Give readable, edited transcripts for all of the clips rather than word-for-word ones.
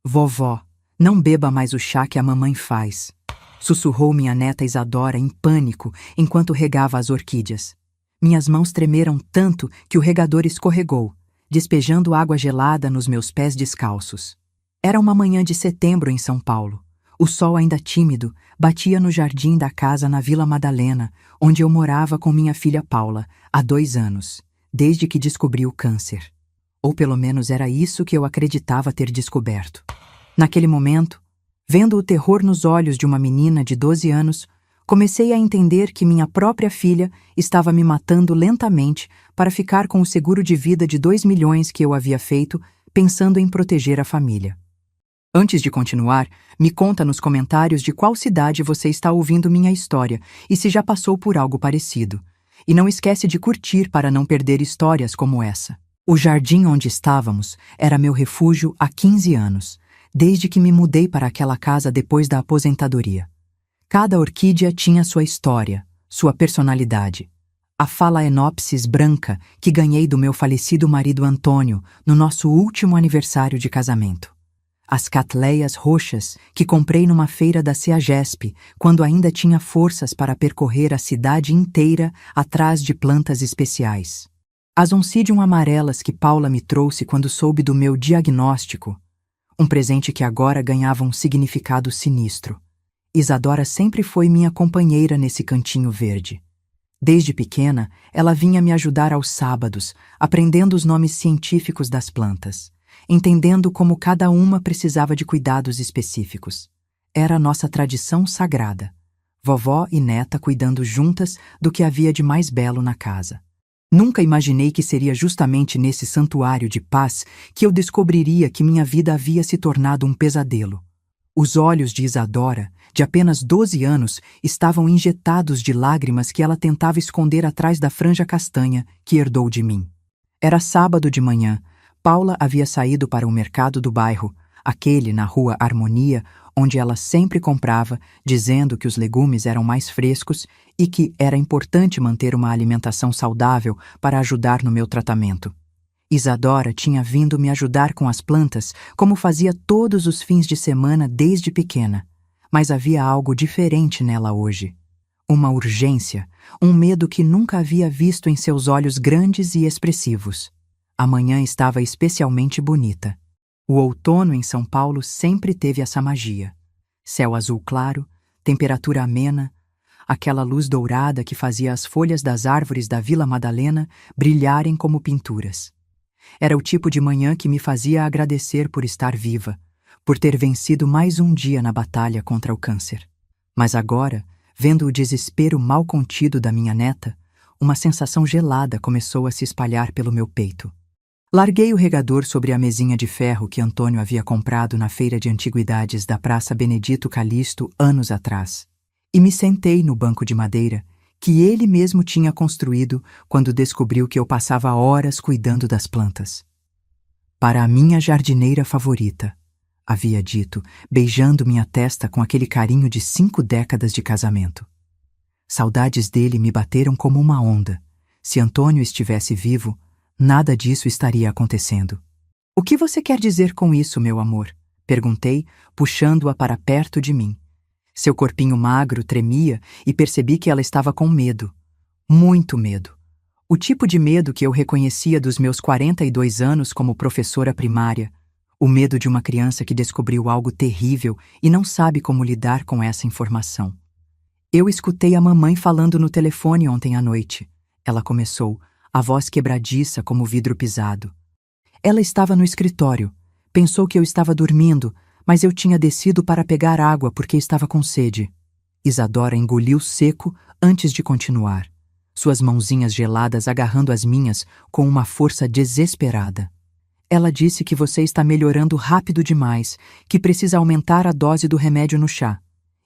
Vovó, não beba mais o chá que a mamãe faz, sussurrou minha neta Isadora em pânico enquanto regava as orquídeas. Minhas mãos tremeram tanto que o regador escorregou, despejando água gelada nos meus pés descalços. Era uma manhã de setembro em São Paulo. O sol ainda tímido batia no jardim da casa na Vila Madalena, onde eu morava com minha filha Paula, há 2 anos, desde que descobri o câncer. Ou pelo menos era isso que eu acreditava ter descoberto. Naquele momento, vendo o terror nos olhos de uma menina de 12 anos, comecei a entender que minha própria filha estava me matando lentamente para ficar com o seguro de vida de 2 milhões que eu havia feito, pensando em proteger a família. Antes de continuar, me conta nos comentários de qual cidade você está ouvindo minha história e se já passou por algo parecido. E não esquece de curtir para não perder histórias como essa. O jardim onde estávamos era meu refúgio há 15 anos, desde que me mudei para aquela casa depois da aposentadoria. Cada orquídea tinha sua história, sua personalidade. A Phalaenopsis branca, que ganhei do meu falecido marido Antônio no nosso último aniversário de casamento. As catleias roxas, que comprei numa feira da CEAGESP, quando ainda tinha forças para percorrer a cidade inteira atrás de plantas especiais. As oncidium amarelas que Paula me trouxe quando soube do meu diagnóstico, um presente que agora ganhava um significado sinistro. Isadora sempre foi minha companheira nesse cantinho verde. Desde pequena, ela vinha me ajudar aos sábados, aprendendo os nomes científicos das plantas, entendendo como cada uma precisava de cuidados específicos. Era a nossa tradição sagrada. Vovó e neta cuidando juntas do que havia de mais belo na casa. Nunca imaginei que seria justamente nesse santuário de paz que eu descobriria que minha vida havia se tornado um pesadelo. Os olhos de Isadora, de apenas 12 anos, estavam injetados de lágrimas que ela tentava esconder atrás da franja castanha que herdou de mim. Era sábado de manhã. Paula havia saído para o mercado do bairro, aquele na Rua Harmonia, onde ela sempre comprava, dizendo que os legumes eram mais frescos e que era importante manter uma alimentação saudável para ajudar no meu tratamento. Isadora tinha vindo me ajudar com as plantas, como fazia todos os fins de semana desde pequena, mas havia algo diferente nela hoje. Uma urgência, um medo que nunca havia visto em seus olhos grandes e expressivos. A manhã estava especialmente bonita. O outono em São Paulo sempre teve essa magia. Céu azul claro, temperatura amena, aquela luz dourada que fazia as folhas das árvores da Vila Madalena brilharem como pinturas. Era o tipo de manhã que me fazia agradecer por estar viva, por ter vencido mais um dia na batalha contra o câncer. Mas agora, vendo o desespero mal contido da minha neta, uma sensação gelada começou a se espalhar pelo meu peito. Larguei o regador sobre a mesinha de ferro que Antônio havia comprado na feira de antiguidades da Praça Benedito Calixto anos atrás, e me sentei no banco de madeira que ele mesmo tinha construído quando descobriu que eu passava horas cuidando das plantas. Para a minha jardineira favorita, havia dito, beijando minha testa com aquele carinho de 5 décadas de casamento. Saudades dele me bateram como uma onda. Se Antônio estivesse vivo, nada disso estaria acontecendo. O que você quer dizer com isso, meu amor? Perguntei, puxando-a para perto de mim. Seu corpinho magro tremia e percebi que ela estava com medo. Muito medo. O tipo de medo que eu reconhecia dos meus 42 anos como professora primária. O medo de uma criança que descobriu algo terrível e não sabe como lidar com essa informação. Eu escutei a mamãe falando no telefone ontem à noite. Ela começou, a voz quebradiça como vidro pisado. Ela estava no escritório. Pensou que eu estava dormindo, mas eu tinha descido para pegar água porque estava com sede. Isadora engoliu seco antes de continuar, suas mãozinhas geladas agarrando as minhas com uma força desesperada. Ela disse que você está melhorando rápido demais, que precisa aumentar a dose do remédio no chá.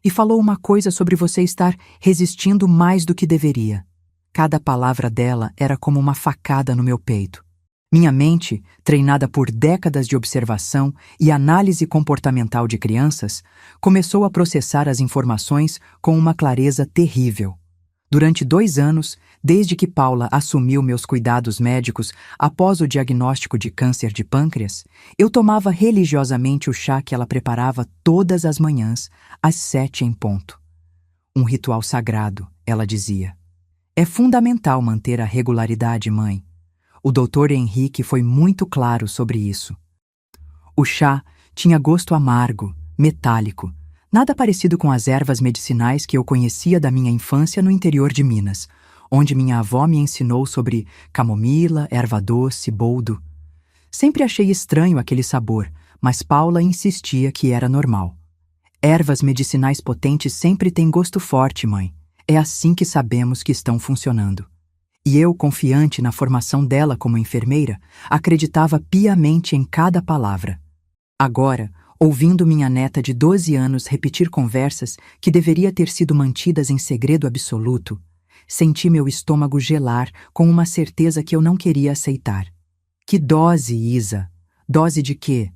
E falou uma coisa sobre você estar resistindo mais do que deveria. Cada palavra dela era como uma facada no meu peito. Minha mente, treinada por décadas de observação e análise comportamental de crianças, começou a processar as informações com uma clareza terrível. Durante 2 anos, desde que Paula assumiu meus cuidados médicos após o diagnóstico de câncer de pâncreas, eu tomava religiosamente o chá que ela preparava todas as manhãs, às 7 em ponto. Um ritual sagrado, ela dizia. É fundamental manter a regularidade, mãe. O Dr. Henrique foi muito claro sobre isso. O chá tinha gosto amargo, metálico, nada parecido com as ervas medicinais que eu conhecia da minha infância no interior de Minas, onde minha avó me ensinou sobre camomila, erva doce, boldo. Sempre achei estranho aquele sabor, mas Paula insistia que era normal. Ervas medicinais potentes sempre têm gosto forte, mãe. É assim que sabemos que estão funcionando. E eu, confiante na formação dela como enfermeira, acreditava piamente em cada palavra. Agora, ouvindo minha neta de 12 anos repetir conversas que deveria ter sido mantidas em segredo absoluto, senti meu estômago gelar com uma certeza que eu não queria aceitar. Que dose, Isa? Dose de quê?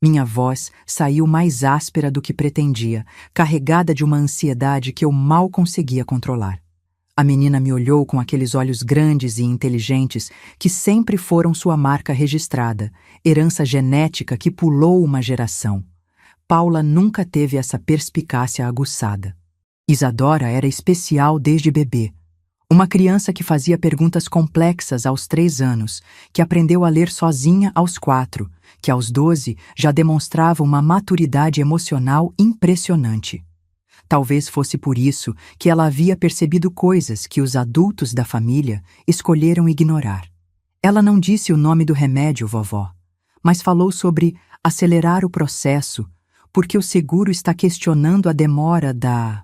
Minha voz saiu mais áspera do que pretendia, carregada de uma ansiedade que eu mal conseguia controlar. A menina me olhou com aqueles olhos grandes e inteligentes que sempre foram sua marca registrada, herança genética que pulou uma geração. Paula nunca teve essa perspicácia aguçada. Isadora era especial desde bebê. Uma criança que fazia perguntas complexas aos 3 anos, que aprendeu a ler sozinha aos 4, que aos 12 já demonstrava uma maturidade emocional impressionante. Talvez fosse por isso que ela havia percebido coisas que os adultos da família escolheram ignorar. Ela não disse o nome do remédio, vovó, mas falou sobre acelerar o processo, porque o seguro está questionando a demora da...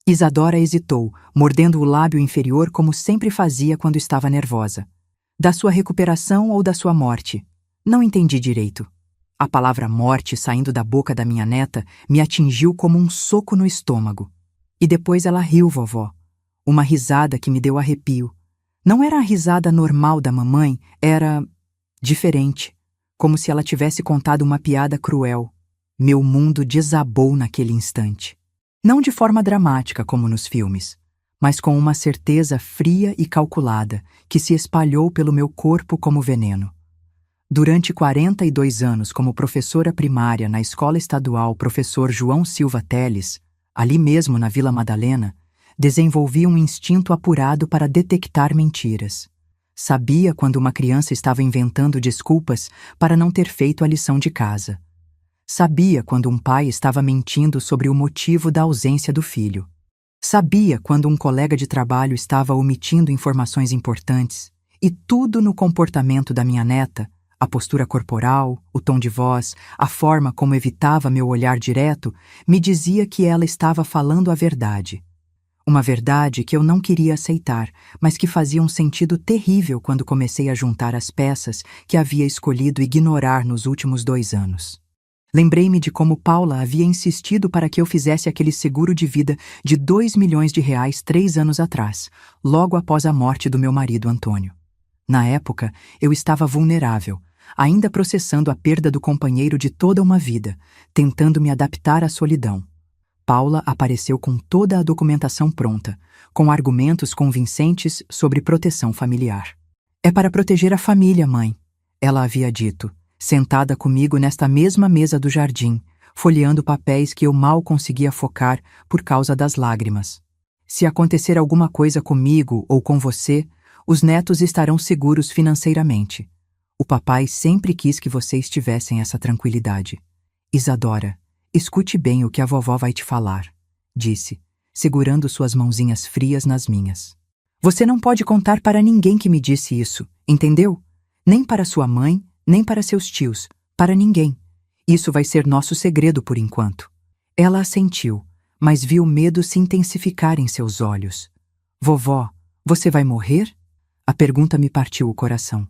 Isadora hesitou, mordendo o lábio inferior como sempre fazia quando estava nervosa. Da sua recuperação ou da sua morte? Não entendi direito. A palavra morte saindo da boca da minha neta me atingiu como um soco no estômago. E depois ela riu, vovó. Uma risada que me deu arrepio. Não era a risada normal da mamãe, era... diferente. Como se ela tivesse contado uma piada cruel. Meu mundo desabou naquele instante. Não de forma dramática como nos filmes, mas com uma certeza fria e calculada que se espalhou pelo meu corpo como veneno. Durante 42 anos como professora primária na Escola Estadual Professor João Silva Teles, ali mesmo na Vila Madalena, desenvolvi um instinto apurado para detectar mentiras. Sabia quando uma criança estava inventando desculpas para não ter feito a lição de casa. Sabia quando um pai estava mentindo sobre o motivo da ausência do filho. Sabia quando um colega de trabalho estava omitindo informações importantes. E tudo no comportamento da minha neta, a postura corporal, o tom de voz, a forma como evitava meu olhar direto, me dizia que ela estava falando a verdade. Uma verdade que eu não queria aceitar, mas que fazia um sentido terrível quando comecei a juntar as peças que havia escolhido ignorar nos últimos 2 anos. Lembrei-me de como Paula havia insistido para que eu fizesse aquele seguro de vida de R$2 milhões 3 anos atrás, logo após a morte do meu marido Antônio. Na época, eu estava vulnerável, ainda processando a perda do companheiro de toda uma vida, tentando me adaptar à solidão. Paula apareceu com toda a documentação pronta, com argumentos convincentes sobre proteção familiar. É para proteger a família, mãe, ela havia dito, sentada comigo nesta mesma mesa do jardim, folheando papéis que eu mal conseguia focar por causa das lágrimas. Se acontecer alguma coisa comigo ou com você, os netos estarão seguros financeiramente. O papai sempre quis que vocês tivessem essa tranquilidade. Isadora, escute bem o que a vovó vai te falar, disse, segurando suas mãozinhas frias nas minhas. Você não pode contar para ninguém que me disse isso, entendeu? Nem para sua mãe, nem para seus tios, para ninguém. Isso vai ser nosso segredo por enquanto. Ela assentiu, mas viu o medo se intensificar em seus olhos. Vovó, você vai morrer? A pergunta me partiu o coração.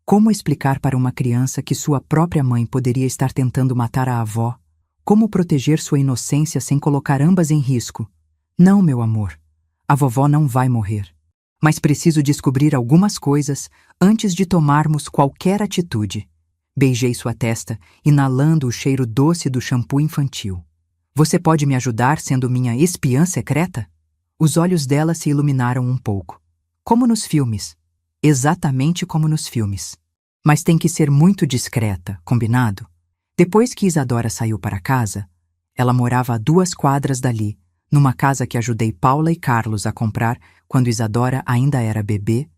Como explicar para uma criança que sua própria mãe poderia estar tentando matar a avó? Como proteger sua inocência sem colocar ambas em risco? Não, meu amor. A vovó não vai morrer. Mas preciso descobrir algumas coisas antes de tomarmos qualquer atitude. Beijei sua testa, inalando o cheiro doce do shampoo infantil. Você pode me ajudar sendo minha espiã secreta? Os olhos dela se iluminaram um pouco. Como nos filmes. Exatamente como nos filmes. Mas tem que ser muito discreta, combinado? Depois que Isadora saiu para casa, ela morava a 2 quadras dali, numa casa que ajudei Paula e Carlos a comprar quando Isadora ainda era bebê.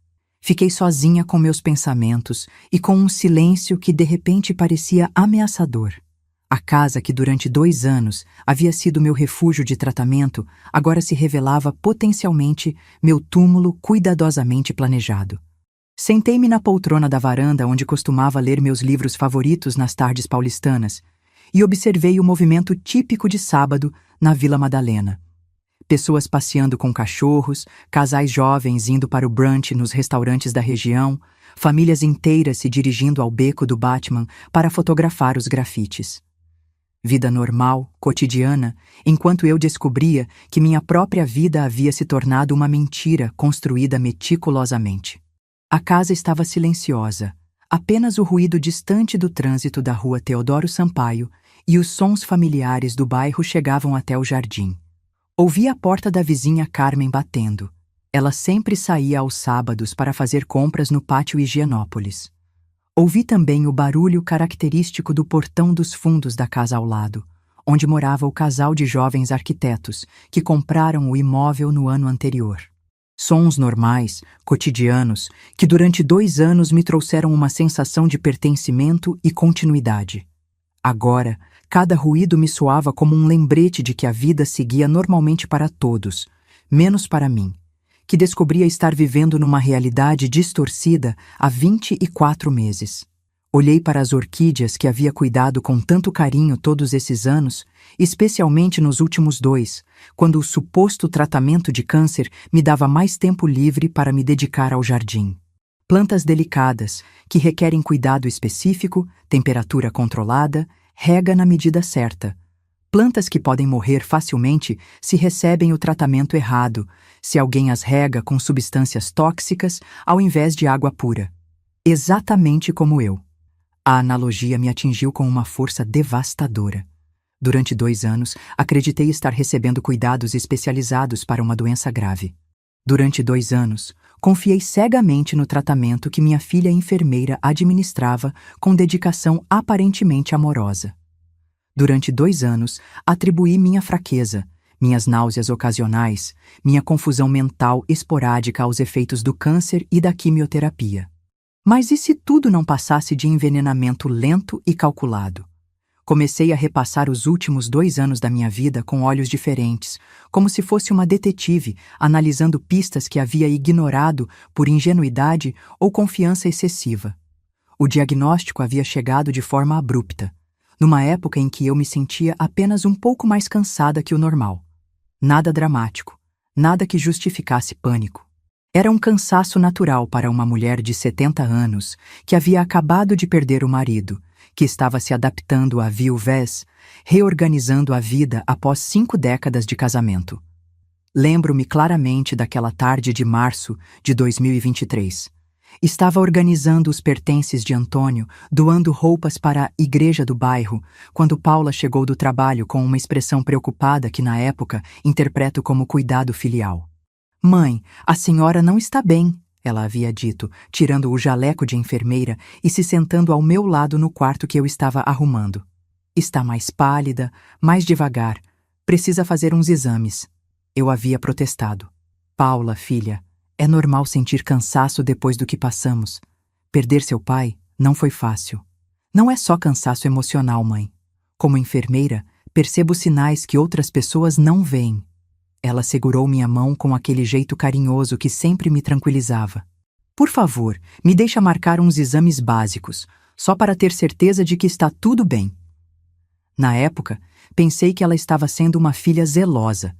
Fiquei sozinha com meus pensamentos e com um silêncio que de repente parecia ameaçador. A casa que durante 2 anos havia sido meu refúgio de tratamento agora se revelava potencialmente meu túmulo cuidadosamente planejado. Sentei-me na poltrona da varanda onde costumava ler meus livros favoritos nas tardes paulistanas e observei o movimento típico de sábado na Vila Madalena. Pessoas passeando com cachorros, casais jovens indo para o brunch nos restaurantes da região, famílias inteiras se dirigindo ao beco do Batman para fotografar os grafites. Vida normal, cotidiana, enquanto eu descobria que minha própria vida havia se tornado uma mentira construída meticulosamente. A casa estava silenciosa, apenas o ruído distante do trânsito da rua Teodoro Sampaio e os sons familiares do bairro chegavam até o jardim. Ouvi a porta da vizinha Carmen batendo. Ela sempre saía aos sábados para fazer compras no pátio Higienópolis. Ouvi também o barulho característico do portão dos fundos da casa ao lado, onde morava o casal de jovens arquitetos que compraram o imóvel no ano anterior. Sons normais, cotidianos, que durante 2 anos me trouxeram uma sensação de pertencimento e continuidade. Agora, cada ruído me soava como um lembrete de que a vida seguia normalmente para todos, menos para mim, que descobria estar vivendo numa realidade distorcida há 24 meses. Olhei para as orquídeas que havia cuidado com tanto carinho todos esses anos, especialmente nos últimos 2, quando o suposto tratamento de câncer me dava mais tempo livre para me dedicar ao jardim. Plantas delicadas, que requerem cuidado específico, temperatura controlada, rega na medida certa. Plantas que podem morrer facilmente se recebem o tratamento errado, se alguém as rega com substâncias tóxicas ao invés de água pura. Exatamente como eu. A analogia me atingiu com uma força devastadora. Durante 2 anos, acreditei estar recebendo cuidados especializados para uma doença grave. Durante 2 anos, confiei cegamente no tratamento que minha filha enfermeira administrava com dedicação aparentemente amorosa. Durante 2 anos, atribuí minha fraqueza, minhas náuseas ocasionais, minha confusão mental esporádica aos efeitos do câncer e da quimioterapia. Mas e se tudo não passasse de envenenamento lento e calculado? Comecei a repassar os últimos 2 anos da minha vida com olhos diferentes, como se fosse uma detetive analisando pistas que havia ignorado por ingenuidade ou confiança excessiva. O diagnóstico havia chegado de forma abrupta, numa época em que eu me sentia apenas um pouco mais cansada que o normal. Nada dramático, nada que justificasse pânico. Era um cansaço natural para uma mulher de 70 anos que havia acabado de perder o marido, que estava se adaptando à viuvez, reorganizando a vida após 5 décadas de casamento. Lembro-me claramente daquela tarde de março de 2023. Estava organizando os pertences de Antônio, doando roupas para a igreja do bairro, quando Paula chegou do trabalho com uma expressão preocupada que, na época, interpreto como cuidado filial. "Mãe, a senhora não está bem", ela havia dito, tirando o jaleco de enfermeira e se sentando ao meu lado no quarto que eu estava arrumando. "Está mais pálida, mais devagar. Precisa fazer uns exames." Eu havia protestado. "Paula, filha, é normal sentir cansaço depois do que passamos. Perder seu pai não foi fácil. Não é só cansaço emocional, mãe. Como enfermeira, percebo sinais que outras pessoas não veem." Ela segurou minha mão com aquele jeito carinhoso que sempre me tranquilizava. "Por favor, me deixa marcar uns exames básicos, só para ter certeza de que está tudo bem." Na época, pensei que ela estava sendo uma filha zelosa.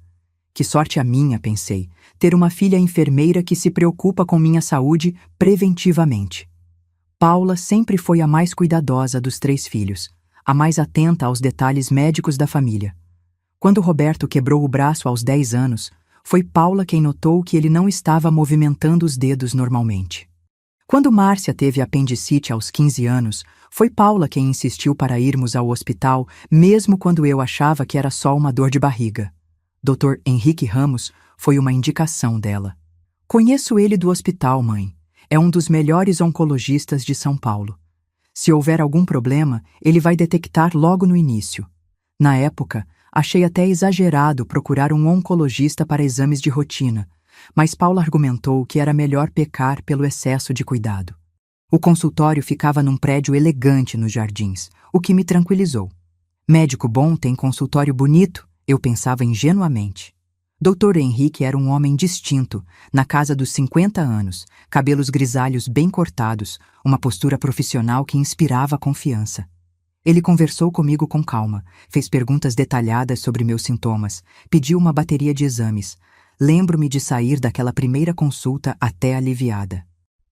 Que sorte a minha, pensei, ter uma filha enfermeira que se preocupa com minha saúde preventivamente. Paula sempre foi a mais cuidadosa dos 3 filhos, a mais atenta aos detalhes médicos da família. Quando Roberto quebrou o braço aos 10 anos, foi Paula quem notou que ele não estava movimentando os dedos normalmente. Quando Márcia teve apendicite aos 15 anos, foi Paula quem insistiu para irmos ao hospital, mesmo quando eu achava que era só uma dor de barriga. Dr. Henrique Ramos Foi uma indicação dela. Conheço ele do hospital, mãe. É um dos melhores oncologistas de São Paulo. Se houver algum problema, ele vai detectar logo no início. Na época, achei até exagerado procurar um oncologista para exames de rotina, mas Paula argumentou que era melhor pecar pelo excesso de cuidado. O consultório ficava num prédio elegante nos jardins, o que me tranquilizou. Médico bom tem consultório bonito, eu pensava ingenuamente. Dr. Henrique era um homem distinto, na casa dos 50 anos, cabelos grisalhos bem cortados, uma postura profissional que inspirava confiança. Ele conversou comigo com calma, fez perguntas detalhadas sobre meus sintomas, pediu uma bateria de exames. Lembro-me de sair daquela primeira consulta até aliviada.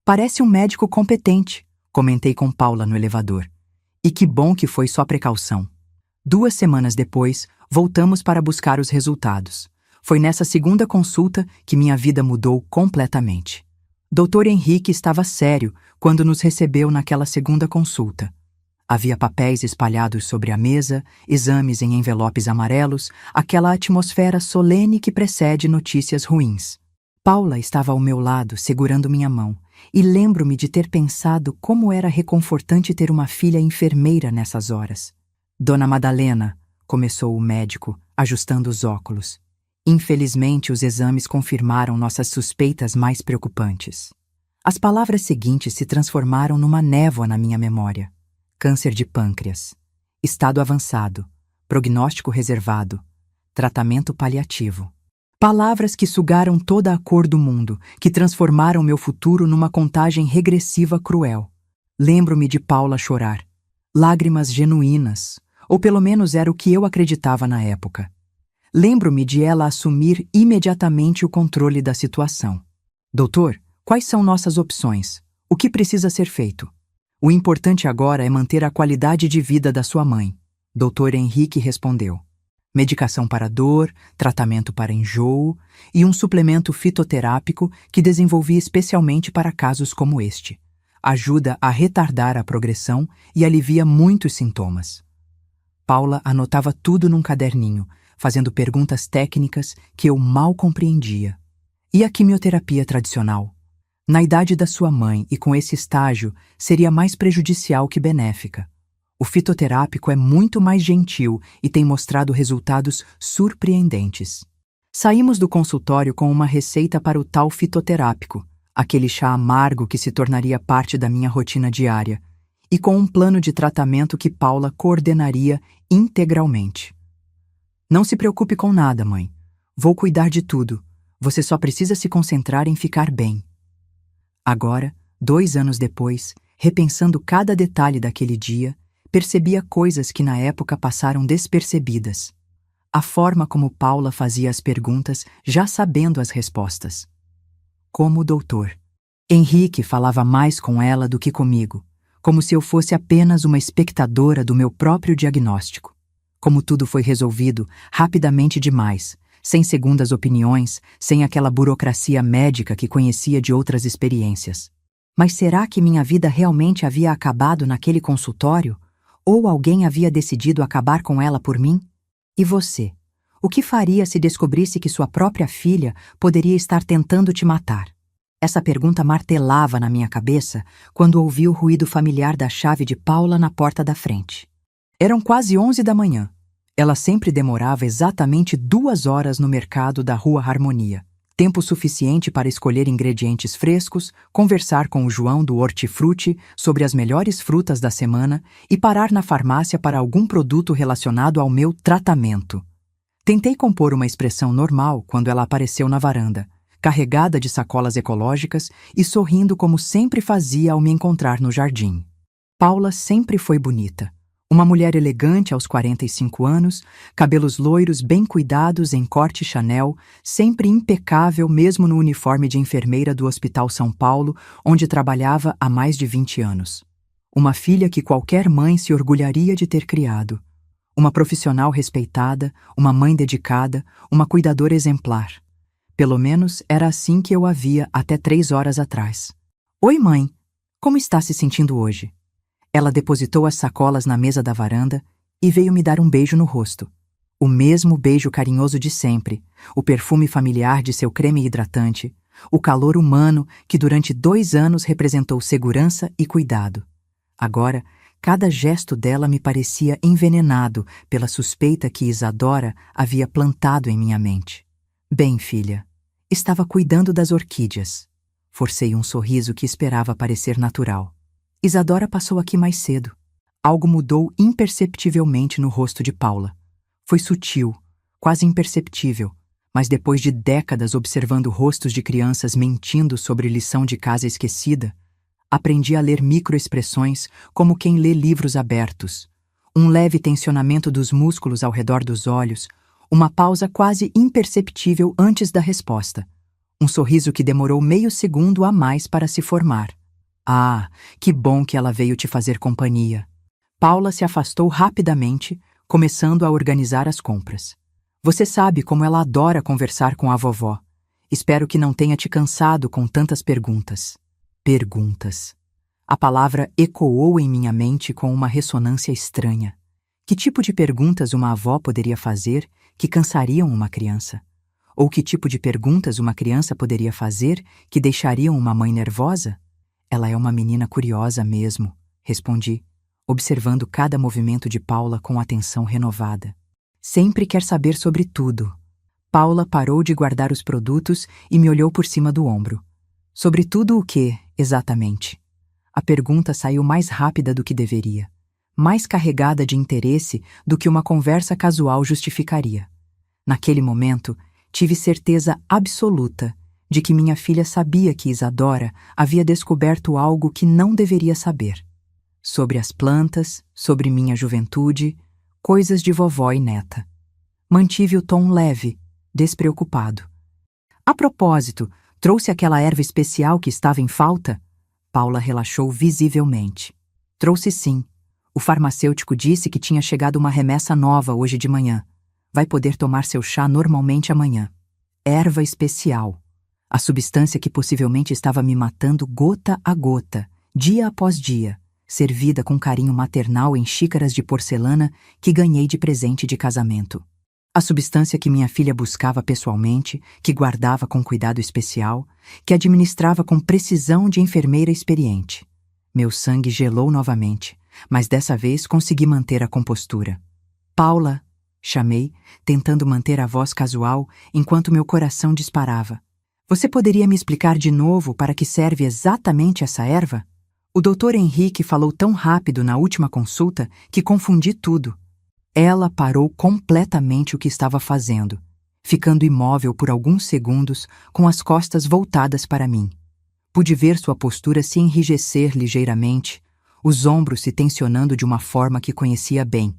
Parece um médico competente, comentei com Paula no elevador. E que bom que foi só precaução. 2 semanas depois, voltamos para buscar os resultados. Foi nessa segunda consulta que minha vida mudou completamente. Dr. Henrique estava sério quando nos recebeu naquela segunda consulta. Havia papéis espalhados sobre a mesa, exames em envelopes amarelos, aquela atmosfera solene que precede notícias ruins. Paula estava ao meu lado, segurando minha mão, e lembro-me de ter pensado como era reconfortante ter uma filha enfermeira nessas horas. Dona Madalena, começou o médico, ajustando os óculos. Infelizmente, os exames confirmaram nossas suspeitas mais preocupantes. As palavras seguintes se transformaram numa névoa na minha memória. Câncer de pâncreas. Estado avançado. Prognóstico reservado. Tratamento paliativo. Palavras que sugaram toda a cor do mundo, que transformaram meu futuro numa contagem regressiva cruel. Lembro-me de Paula chorar. Lágrimas genuínas, ou pelo menos era o que eu acreditava na época. Lembro-me de ela assumir imediatamente o controle da situação. Doutor, quais são nossas opções? O que precisa ser feito? O importante agora é manter a qualidade de vida da sua mãe. Dr. Henrique respondeu. Medicação para dor, tratamento para enjoo e um suplemento fitoterápico que desenvolvi especialmente para casos como este. Ajuda a retardar a progressão e alivia muitos sintomas. Paula anotava tudo num caderninho, fazendo perguntas técnicas que eu mal compreendia. E a quimioterapia tradicional? Na idade da sua mãe e com esse estágio, seria mais prejudicial que benéfica. O fitoterápico é muito mais gentil e tem mostrado resultados surpreendentes. Saímos do consultório com uma receita para o tal fitoterápico, aquele chá amargo que se tornaria parte da minha rotina diária, e com um plano de tratamento que Paula coordenaria integralmente. Não se preocupe com nada, mãe. Vou cuidar de tudo. Você só precisa se concentrar em ficar bem. Agora, 2 anos depois, repensando cada detalhe daquele dia, percebia coisas que na época passaram despercebidas. A forma como Paula fazia as perguntas, já sabendo as respostas. Como o doutor. Henrique falava mais com ela do que comigo, como se eu fosse apenas uma espectadora do meu próprio diagnóstico. Como tudo foi resolvido rapidamente demais, sem segundas opiniões, sem aquela burocracia médica que conhecia de outras experiências. Mas será que minha vida realmente havia acabado naquele consultório? Ou alguém havia decidido acabar com ela por mim? E você? O que faria se descobrisse que sua própria filha poderia estar tentando te matar? Essa pergunta martelava na minha cabeça quando ouvi o ruído familiar da chave de Paula na porta da frente. Eram quase 11 da manhã. Ela sempre demorava exatamente 2 horas no mercado da Rua Harmonia. Tempo suficiente para escolher ingredientes frescos, conversar com o João do Hortifruti sobre as melhores frutas da semana e parar na farmácia para algum produto relacionado ao meu tratamento. Tentei compor uma expressão normal quando ela apareceu na varanda, carregada de sacolas ecológicas e sorrindo como sempre fazia ao me encontrar no jardim. Paula sempre foi bonita. Uma mulher elegante aos 45 anos, cabelos loiros bem cuidados em corte Chanel, sempre impecável mesmo no uniforme de enfermeira do Hospital São Paulo, onde trabalhava há mais de 20 anos. Uma filha que qualquer mãe se orgulharia de ter criado. Uma profissional respeitada, uma mãe dedicada, uma cuidadora exemplar. Pelo menos era assim que eu a via até 3 horas atrás. Oi, mãe. Como está se sentindo hoje? Ela depositou as sacolas na mesa da varanda e veio me dar um beijo no rosto. O mesmo beijo carinhoso de sempre, o perfume familiar de seu creme hidratante, o calor humano que durante 2 anos representou segurança e cuidado. Agora, cada gesto dela me parecia envenenado pela suspeita que Isadora havia plantado em minha mente. Bem, filha, estava cuidando das orquídeas. Forcei um sorriso que esperava parecer natural. Isadora passou aqui mais cedo. Algo mudou imperceptivelmente no rosto de Paula. Foi sutil, quase imperceptível, mas depois de décadas observando rostos de crianças mentindo sobre lição de casa esquecida, aprendi a ler microexpressões como quem lê livros abertos. Um leve tensionamento dos músculos ao redor dos olhos, uma pausa quase imperceptível antes da resposta. Um sorriso que demorou meio segundo a mais para se formar. Ah, que bom que ela veio te fazer companhia. Paula se afastou rapidamente, começando a organizar as compras. Você sabe como ela adora conversar com a vovó. Espero que não tenha te cansado com tantas perguntas. Perguntas. A palavra ecoou em minha mente com uma ressonância estranha. Que tipo de perguntas uma avó poderia fazer que cansariam uma criança? Ou que tipo de perguntas uma criança poderia fazer que deixariam uma mãe nervosa? Ela é uma menina curiosa mesmo, respondi, observando cada movimento de Paula com atenção renovada. Sempre quer saber sobre tudo. Paula parou de guardar os produtos e me olhou por cima do ombro. Sobre tudo o quê, exatamente? A pergunta saiu mais rápida do que deveria, mais carregada de interesse do que uma conversa casual justificaria. Naquele momento, tive certeza absoluta de que minha filha sabia que Isadora havia descoberto algo que não deveria saber. Sobre as plantas, sobre minha juventude, coisas de vovó e neta. Mantive o tom leve, despreocupado. A propósito, trouxe aquela erva especial que estava em falta? Paula relaxou visivelmente. Trouxe sim. O farmacêutico disse que tinha chegado uma remessa nova hoje de manhã. Vai poder tomar seu chá normalmente amanhã. Erva especial. A substância que possivelmente estava me matando gota a gota, dia após dia, servida com carinho maternal em xícaras de porcelana que ganhei de presente de casamento. A substância que minha filha buscava pessoalmente, que guardava com cuidado especial, que administrava com precisão de enfermeira experiente. Meu sangue gelou novamente, mas dessa vez consegui manter a compostura. Paula, chamei, tentando manter a voz casual enquanto meu coração disparava. Você poderia me explicar de novo para que serve exatamente essa erva? O Dr. Henrique falou tão rápido na última consulta que confundi tudo. Ela parou completamente o que estava fazendo, ficando imóvel por alguns segundos com as costas voltadas para mim. Pude ver sua postura se enrijecer ligeiramente, os ombros se tensionando de uma forma que conhecia bem.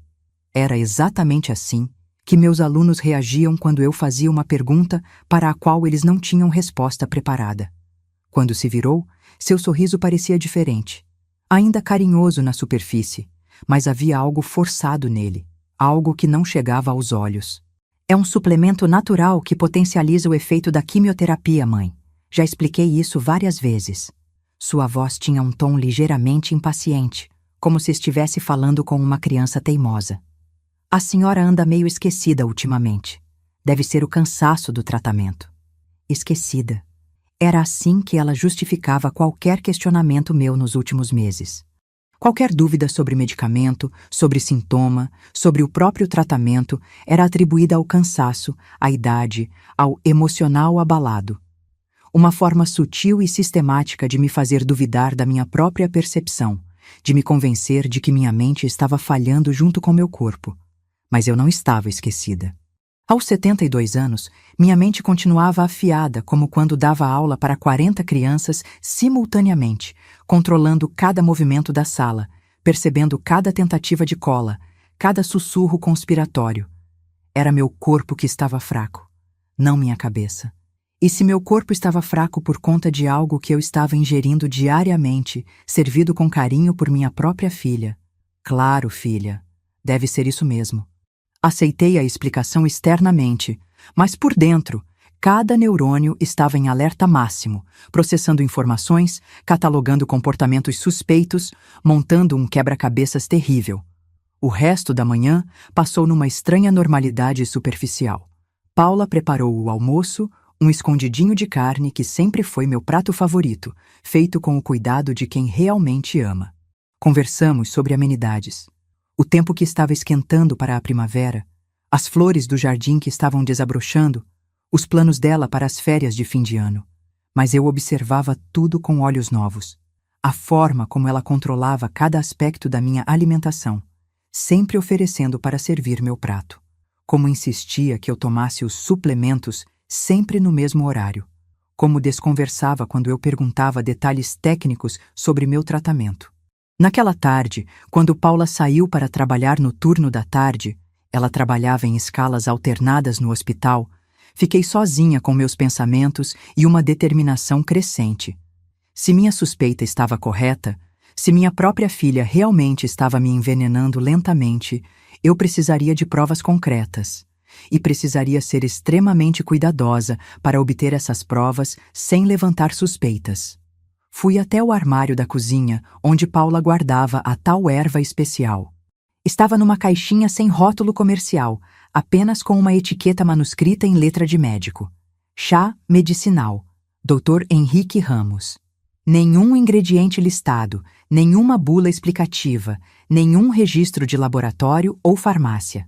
Era exatamente assim que meus alunos reagiam quando eu fazia uma pergunta para a qual eles não tinham resposta preparada. Quando se virou, seu sorriso parecia diferente, ainda carinhoso na superfície, mas havia algo forçado nele, algo que não chegava aos olhos. É um suplemento natural que potencializa o efeito da quimioterapia, mãe. Já expliquei isso várias vezes. Sua voz tinha um tom ligeiramente impaciente, como se estivesse falando com uma criança teimosa. A senhora anda meio esquecida ultimamente. Deve ser o cansaço do tratamento. Esquecida. Era assim que ela justificava qualquer questionamento meu nos últimos meses. Qualquer dúvida sobre medicamento, sobre sintoma, sobre o próprio tratamento era atribuída ao cansaço, à idade, ao emocional abalado. Uma forma sutil e sistemática de me fazer duvidar da minha própria percepção, de me convencer de que minha mente estava falhando junto com meu corpo. Mas eu não estava esquecida. Aos 72 anos, minha mente continuava afiada como quando dava aula para 40 crianças simultaneamente, controlando cada movimento da sala, percebendo cada tentativa de cola, cada sussurro conspiratório. Era meu corpo que estava fraco, não minha cabeça. E se meu corpo estava fraco por conta de algo que eu estava ingerindo diariamente, servido com carinho por minha própria filha? Claro, filha, deve ser isso mesmo. Aceitei a explicação externamente, mas por dentro, cada neurônio estava em alerta máximo, processando informações, catalogando comportamentos suspeitos, montando um quebra-cabeças terrível. O resto da manhã passou numa estranha normalidade superficial. Paula preparou o almoço, um escondidinho de carne que sempre foi meu prato favorito, feito com o cuidado de quem realmente ama. Conversamos sobre amenidades. O tempo que estava esquentando para a primavera, as flores do jardim que estavam desabrochando, os planos dela para as férias de fim de ano. Mas eu observava tudo com olhos novos. A forma como ela controlava cada aspecto da minha alimentação, sempre oferecendo para servir meu prato. Como insistia que eu tomasse os suplementos sempre no mesmo horário. Como desconversava quando eu perguntava detalhes técnicos sobre meu tratamento. Naquela tarde, quando Paula saiu para trabalhar no turno da tarde, ela trabalhava em escalas alternadas no hospital, fiquei sozinha com meus pensamentos e uma determinação crescente. Se minha suspeita estava correta, se minha própria filha realmente estava me envenenando lentamente, eu precisaria de provas concretas. E precisaria ser extremamente cuidadosa para obter essas provas sem levantar suspeitas. Fui até o armário da cozinha, onde Paula guardava a tal erva especial. Estava numa caixinha sem rótulo comercial, apenas com uma etiqueta manuscrita em letra de médico. Chá medicinal, Dr. Henrique Ramos. Nenhum ingrediente listado, nenhuma bula explicativa, nenhum registro de laboratório ou farmácia.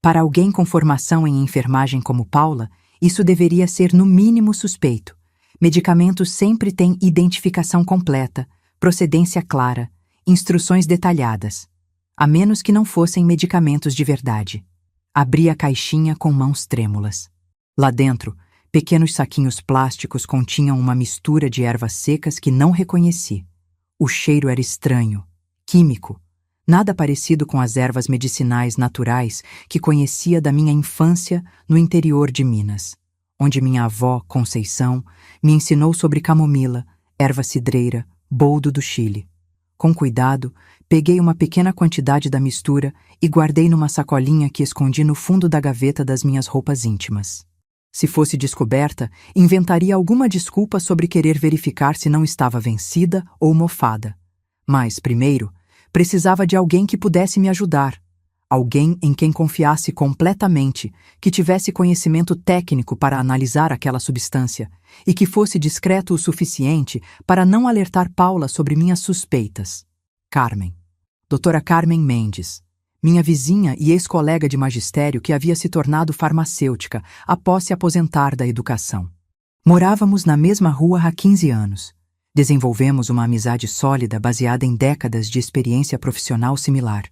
Para alguém com formação em enfermagem como Paula, isso deveria ser no mínimo suspeito. Medicamentos sempre têm identificação completa, procedência clara, instruções detalhadas. A menos que não fossem medicamentos de verdade. Abri a caixinha com mãos trêmulas. Lá dentro, pequenos saquinhos plásticos continham uma mistura de ervas secas que não reconheci. O cheiro era estranho, químico, nada parecido com as ervas medicinais naturais que conhecia da minha infância no interior de Minas, onde minha avó, Conceição, me ensinou sobre camomila, erva cidreira, boldo do Chile. Com cuidado, peguei uma pequena quantidade da mistura e guardei numa sacolinha que escondi no fundo da gaveta das minhas roupas íntimas. Se fosse descoberta, inventaria alguma desculpa sobre querer verificar se não estava vencida ou mofada. Mas, primeiro, precisava de alguém que pudesse me ajudar. Alguém em quem confiasse completamente, que tivesse conhecimento técnico para analisar aquela substância e que fosse discreto o suficiente para não alertar Paula sobre minhas suspeitas. Carmen. Doutora Carmen Mendes. Minha vizinha e ex-colega de magistério que havia se tornado farmacêutica após se aposentar da educação. Morávamos na mesma rua há 15 anos. Desenvolvemos uma amizade sólida baseada em décadas de experiência profissional similar.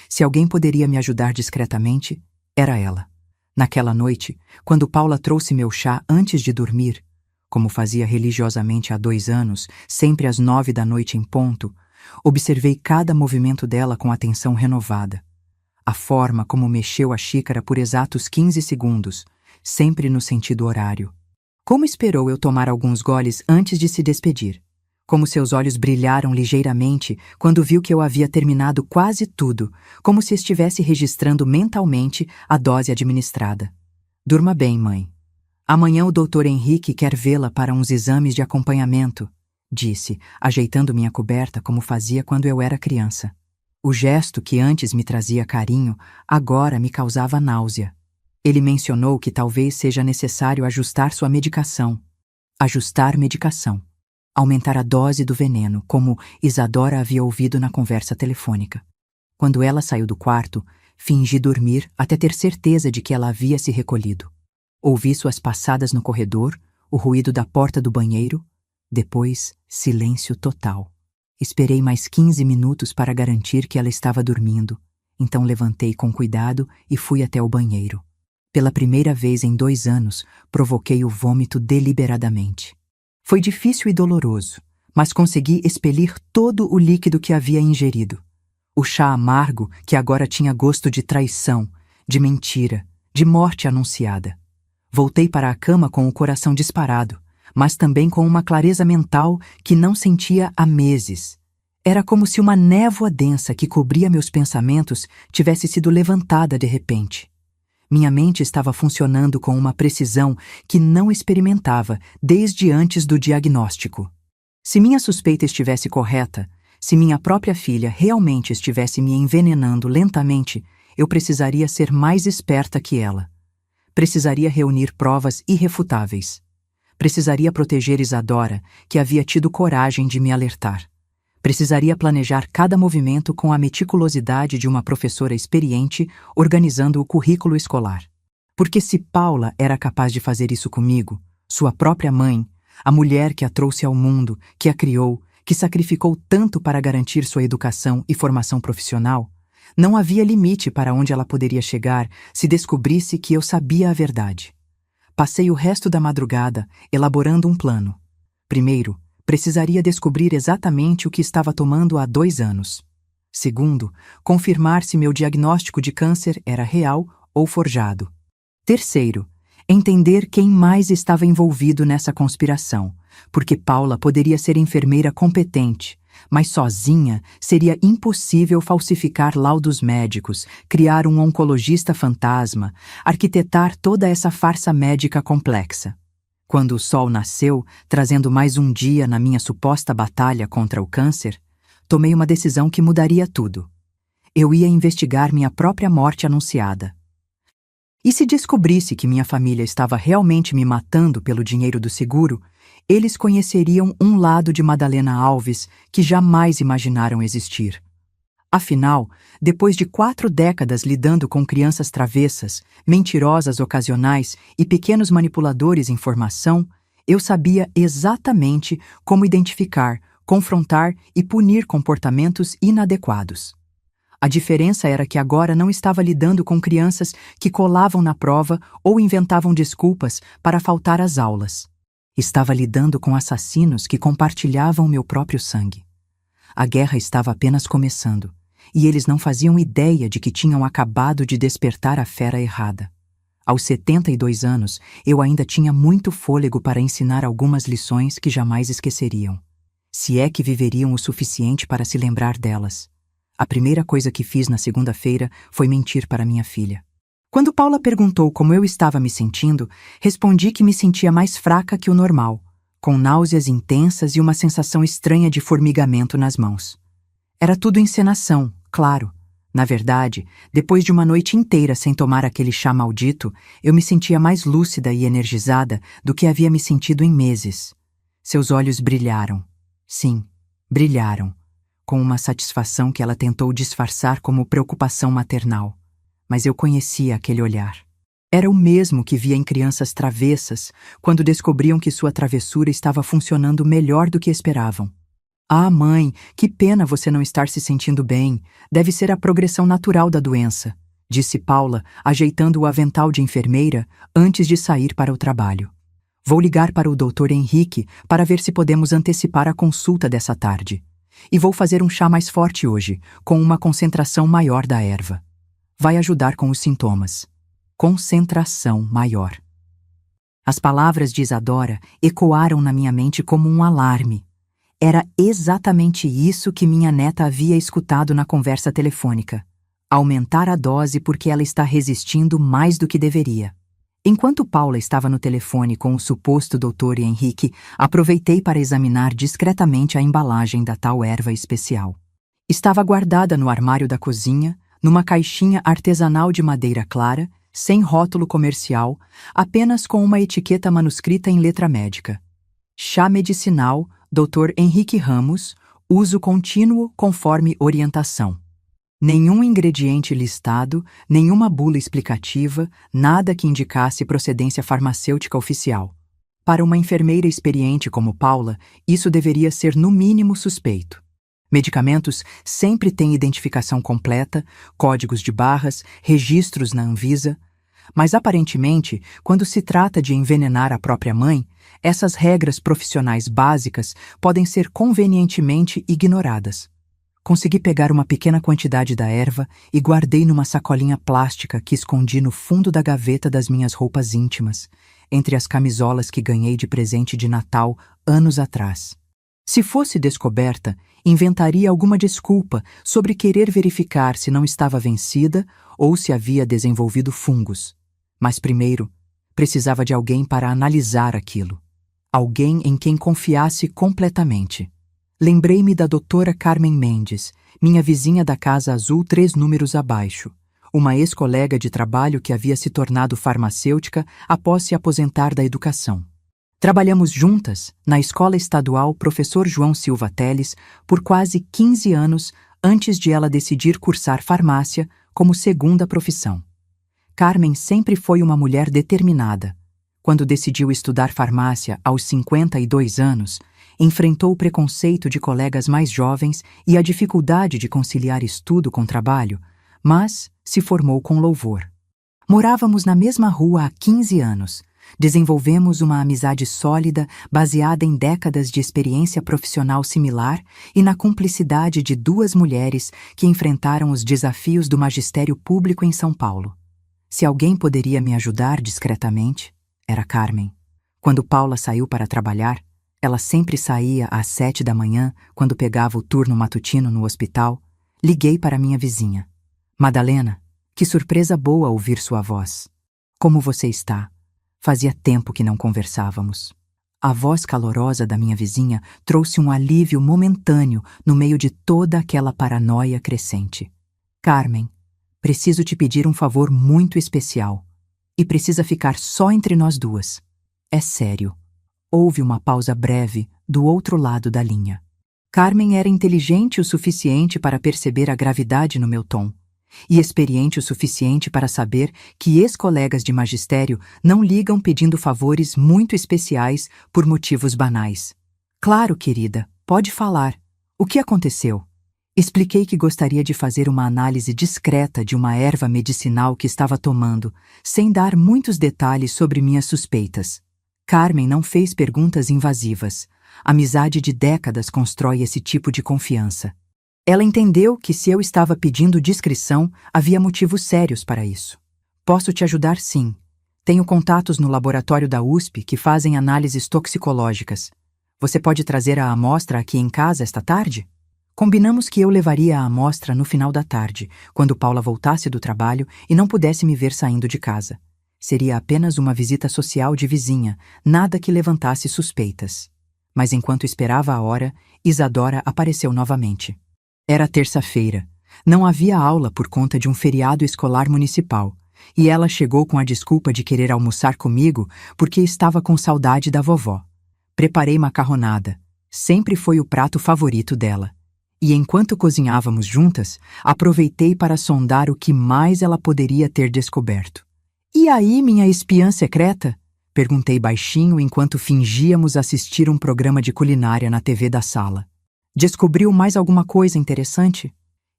Se alguém poderia me ajudar discretamente, era ela. Naquela noite, quando Paula trouxe meu chá antes de dormir, como fazia religiosamente há 2 anos, sempre às 9 da noite em ponto, observei cada movimento dela com atenção renovada. A forma como mexeu a xícara por exatos 15 segundos, sempre no sentido horário. Como esperou eu tomar alguns goles antes de se despedir. Como seus olhos brilharam ligeiramente quando viu que eu havia terminado quase tudo, como se estivesse registrando mentalmente a dose administrada. Durma bem, mãe. Amanhã o Dr. Henrique quer vê-la para uns exames de acompanhamento, disse, ajeitando minha coberta como fazia quando eu era criança. O gesto que antes me trazia carinho, agora me causava náusea. Ele mencionou que talvez seja necessário ajustar sua medicação. Ajustar medicação. Aumentar a dose do veneno, como Isadora havia ouvido na conversa telefônica. Quando ela saiu do quarto, fingi dormir até ter certeza de que ela havia se recolhido. Ouvi suas passadas no corredor, o ruído da porta do banheiro, depois silêncio total. Esperei mais 15 minutos para garantir que ela estava dormindo, então levantei com cuidado e fui até o banheiro. Pela primeira vez em 2 anos, provoquei o vômito deliberadamente. Foi difícil e doloroso, mas consegui expelir todo o líquido que havia ingerido. O chá amargo que agora tinha gosto de traição, de mentira, de morte anunciada. Voltei para a cama com o coração disparado, mas também com uma clareza mental que não sentia há meses. Era como se uma névoa densa que cobria meus pensamentos tivesse sido levantada de repente. Minha mente estava funcionando com uma precisão que não experimentava desde antes do diagnóstico. Se minha suspeita estivesse correta, Se minha própria filha realmente estivesse me envenenando lentamente, eu precisaria ser mais esperta que ela. Precisaria reunir provas irrefutáveis. Precisaria proteger Isadora, que havia tido coragem de me alertar. Precisaria planejar cada movimento com a meticulosidade de uma professora experiente organizando o currículo escolar. Porque se Paula era capaz de fazer isso comigo, sua própria mãe, a mulher que a trouxe ao mundo, que a criou, que sacrificou tanto para garantir sua educação e formação profissional, não havia limite para onde ela poderia chegar se descobrisse que eu sabia a verdade. Passei o resto da madrugada elaborando um plano. Primeiro, precisaria descobrir exatamente o que estava tomando há 2 anos. Segundo, confirmar se meu diagnóstico de câncer era real ou forjado. Terceiro, entender quem mais estava envolvido nessa conspiração, porque Paula poderia ser enfermeira competente, mas sozinha seria impossível falsificar laudos médicos, criar um oncologista fantasma, arquitetar toda essa farsa médica complexa. Quando o sol nasceu, trazendo mais um dia na minha suposta batalha contra o câncer, tomei uma decisão que mudaria tudo. Eu ia investigar minha própria morte anunciada. E se descobrisse que minha família estava realmente me matando pelo dinheiro do seguro, eles conheceriam um lado de Madalena Alves que jamais imaginaram existir. Afinal, depois de 4 décadas lidando com crianças travessas, mentirosas ocasionais e pequenos manipuladores em formação, eu sabia exatamente como identificar, confrontar e punir comportamentos inadequados. A diferença era que agora não estava lidando com crianças que colavam na prova ou inventavam desculpas para faltar às aulas. Estava lidando com assassinos que compartilhavam meu próprio sangue. A guerra estava apenas começando, e eles não faziam ideia de que tinham acabado de despertar a fera errada. Aos 72 anos, eu ainda tinha muito fôlego para ensinar algumas lições que jamais esqueceriam. Se é que viveriam o suficiente para se lembrar delas. A primeira coisa que fiz na segunda-feira foi mentir para minha filha. Quando Paula perguntou como eu estava me sentindo, respondi que me sentia mais fraca que o normal, com náuseas intensas e uma sensação estranha de formigamento nas mãos. Era tudo encenação, claro. Na verdade, depois de uma noite inteira sem tomar aquele chá maldito, eu me sentia mais lúcida e energizada do que havia me sentido em meses. Seus olhos brilharam. Sim, brilharam, com uma satisfação que ela tentou disfarçar como preocupação maternal. Mas eu conhecia aquele olhar. Era o mesmo que via em crianças travessas, quando descobriam que sua travessura estava funcionando melhor do que esperavam. Ah, mãe, que pena você não estar se sentindo bem. Deve ser a progressão natural da doença, disse Paula, ajeitando o avental de enfermeira antes de sair para o trabalho. Vou ligar para o Dr. Henrique para ver se podemos antecipar a consulta dessa tarde. E vou fazer um chá mais forte hoje, com uma concentração maior da erva. Vai ajudar com os sintomas. Concentração maior. As palavras de Isadora ecoaram na minha mente como um alarme. Era exatamente isso que minha neta havia escutado na conversa telefônica. Aumentar a dose porque ela está resistindo mais do que deveria. Enquanto Paula estava no telefone com o suposto Dr. Henrique, aproveitei para examinar discretamente a embalagem da tal erva especial. Estava guardada no armário da cozinha, numa caixinha artesanal de madeira clara, sem rótulo comercial, apenas com uma etiqueta manuscrita em letra médica. Chá medicinal, Dr. Henrique Ramos, uso contínuo conforme orientação. Nenhum ingrediente listado, nenhuma bula explicativa, nada que indicasse procedência farmacêutica oficial. Para uma enfermeira experiente como Paula, isso deveria ser no mínimo suspeito. Medicamentos sempre têm identificação completa, códigos de barras, registros na Anvisa, mas aparentemente, quando se trata de envenenar a própria mãe, essas regras profissionais básicas podem ser convenientemente ignoradas. Consegui pegar uma pequena quantidade da erva e guardei numa sacolinha plástica que escondi no fundo da gaveta das minhas roupas íntimas, entre as camisolas que ganhei de presente de Natal anos atrás. Se fosse descoberta, inventaria alguma desculpa sobre querer verificar se não estava vencida ou se havia desenvolvido fungos. Mas primeiro, precisava de alguém para analisar aquilo. Alguém em quem confiasse completamente. Lembrei-me da doutora Carmen Mendes, minha vizinha da Casa Azul 3 números abaixo, uma ex-colega de trabalho que havia se tornado farmacêutica após se aposentar da educação. Trabalhamos juntas, na Escola Estadual Professor João Silva Teles, por quase 15 anos antes de ela decidir cursar farmácia como segunda profissão. Carmen sempre foi uma mulher determinada. Quando decidiu estudar farmácia aos 52 anos, enfrentou o preconceito de colegas mais jovens e a dificuldade de conciliar estudo com trabalho, mas se formou com louvor. Morávamos na mesma rua há 15 anos. Desenvolvemos uma amizade sólida baseada em décadas de experiência profissional similar e na cumplicidade de 2 mulheres que enfrentaram os desafios do magistério público em São Paulo. Se alguém poderia me ajudar discretamente, era Carmen. Quando Paula saiu para trabalhar, ela sempre saía às 7 da manhã, quando pegava o turno matutino no hospital. Liguei para minha vizinha. Madalena, que surpresa boa ouvir sua voz. Como você está? Fazia tempo que não conversávamos. A voz calorosa da minha vizinha trouxe um alívio momentâneo no meio de toda aquela paranoia crescente. Carmen, preciso te pedir um favor muito especial. E precisa ficar só entre nós 2. É sério. Houve uma pausa breve do outro lado da linha. Carmen era inteligente o suficiente para perceber a gravidade no meu tom, e experiente o suficiente para saber que ex-colegas de magistério não ligam pedindo favores muito especiais por motivos banais. Claro, querida, pode falar. O que aconteceu? Expliquei que gostaria de fazer uma análise discreta de uma erva medicinal que estava tomando, sem dar muitos detalhes sobre minhas suspeitas. Carmen não fez perguntas invasivas. Amizade de décadas constrói esse tipo de confiança. Ela entendeu que se eu estava pedindo discrição, havia motivos sérios para isso. Posso te ajudar, sim. Tenho contatos no laboratório da USP que fazem análises toxicológicas. Você pode trazer a amostra aqui em casa esta tarde? Combinamos que eu levaria a amostra no final da tarde, quando Paula voltasse do trabalho e não pudesse me ver saindo de casa. Seria apenas uma visita social de vizinha, nada que levantasse suspeitas. Mas enquanto esperava a hora, Isadora apareceu novamente. Era terça-feira. Não havia aula por conta de um feriado escolar municipal, e ela chegou com a desculpa de querer almoçar comigo porque estava com saudade da vovó. Preparei macarronada. Sempre foi o prato favorito dela. E enquanto cozinhávamos juntas, aproveitei para sondar o que mais ela poderia ter descoberto. E aí, minha espiã secreta? Perguntei baixinho enquanto fingíamos assistir um programa de culinária na TV da sala. Descobriu mais alguma coisa interessante?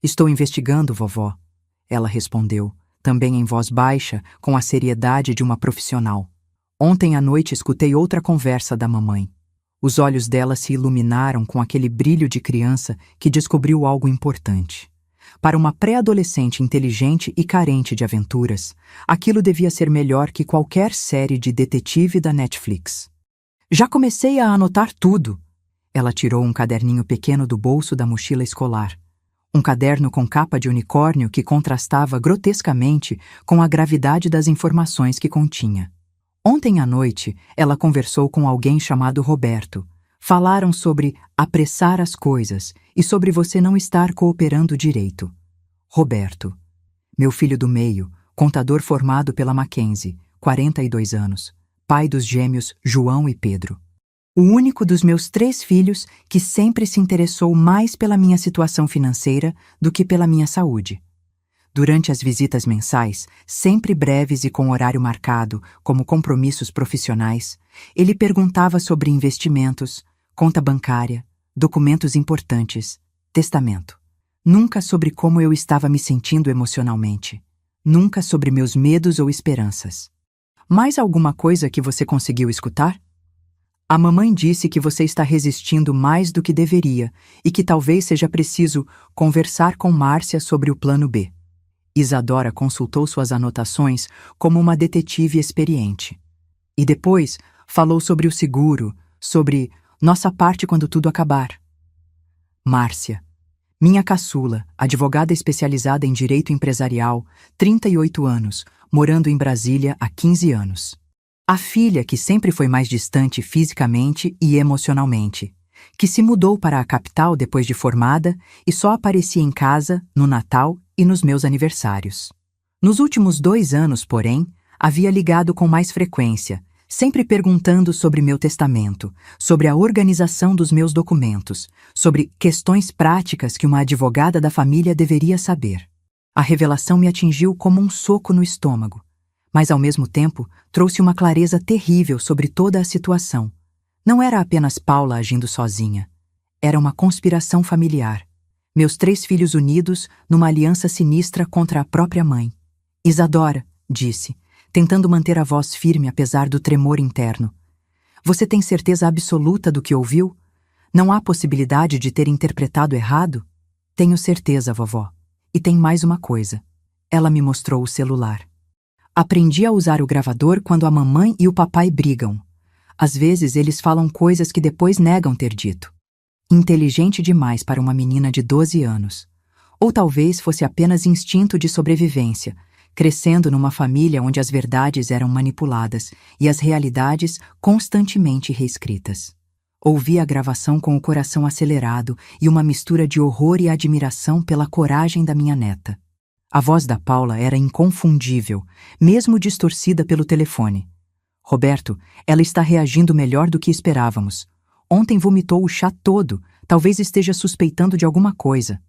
Estou investigando, vovó. Ela respondeu, também em voz baixa, com a seriedade de uma profissional. Ontem à noite escutei outra conversa da mamãe. Os olhos dela se iluminaram com aquele brilho de criança que descobriu algo importante. Para uma pré-adolescente inteligente e carente de aventuras, aquilo devia ser melhor que qualquer série de detetive da Netflix. Já comecei a anotar tudo. Ela tirou um caderninho pequeno do bolso da mochila escolar. Um caderno com capa de unicórnio que contrastava grotescamente com a gravidade das informações que continha. Ontem à noite, ela conversou com alguém chamado Roberto. Falaram sobre apressar as coisas e sobre você não estar cooperando direito. Roberto, meu filho do meio, contador formado pela Mackenzie, 42 anos, pai dos gêmeos João e Pedro. O único dos meus 3 filhos que sempre se interessou mais pela minha situação financeira do que pela minha saúde. Durante as visitas mensais, sempre breves e com horário marcado, como compromissos profissionais, ele perguntava sobre investimentos, conta bancária, documentos importantes, testamento. Nunca sobre como eu estava me sentindo emocionalmente. Nunca sobre meus medos ou esperanças. Mais alguma coisa que você conseguiu escutar? A mamãe disse que você está resistindo mais do que deveria e que talvez seja preciso conversar com Márcia sobre o plano B. Isadora consultou suas anotações como uma detetive experiente. E depois falou sobre o seguro, sobre nossa parte quando tudo acabar. Márcia, minha caçula, advogada especializada em direito empresarial, 38 anos, morando em Brasília há 15 anos. A filha que sempre foi mais distante fisicamente e emocionalmente, que se mudou para a capital depois de formada e só aparecia em casa, no Natal e nos meus aniversários. Nos últimos 2 anos, porém, havia ligado com mais frequência, sempre perguntando sobre meu testamento, sobre a organização dos meus documentos, sobre questões práticas que uma advogada da família deveria saber. A revelação me atingiu como um soco no estômago, mas ao mesmo tempo trouxe uma clareza terrível sobre toda a situação. Não era apenas Paula agindo sozinha. Era uma conspiração familiar. Meus 3 filhos unidos numa aliança sinistra contra a própria mãe. Isadora, disse, tentando manter a voz firme apesar do tremor interno. Você tem certeza absoluta do que ouviu? Não há possibilidade de ter interpretado errado? Tenho certeza, vovó. E tem mais uma coisa. Ela me mostrou o celular. Aprendi a usar o gravador quando a mamãe e o papai brigam. Às vezes eles falam coisas que depois negam ter dito. Inteligente demais para uma menina de 12 anos. Ou talvez fosse apenas instinto de sobrevivência, crescendo numa família onde as verdades eram manipuladas e as realidades constantemente reescritas. Ouvi a gravação com o coração acelerado e uma mistura de horror e admiração pela coragem da minha neta. A voz da Paula era inconfundível, mesmo distorcida pelo telefone. Roberto, ela está reagindo melhor do que esperávamos. Ontem vomitou o chá todo, talvez esteja suspeitando de alguma coisa.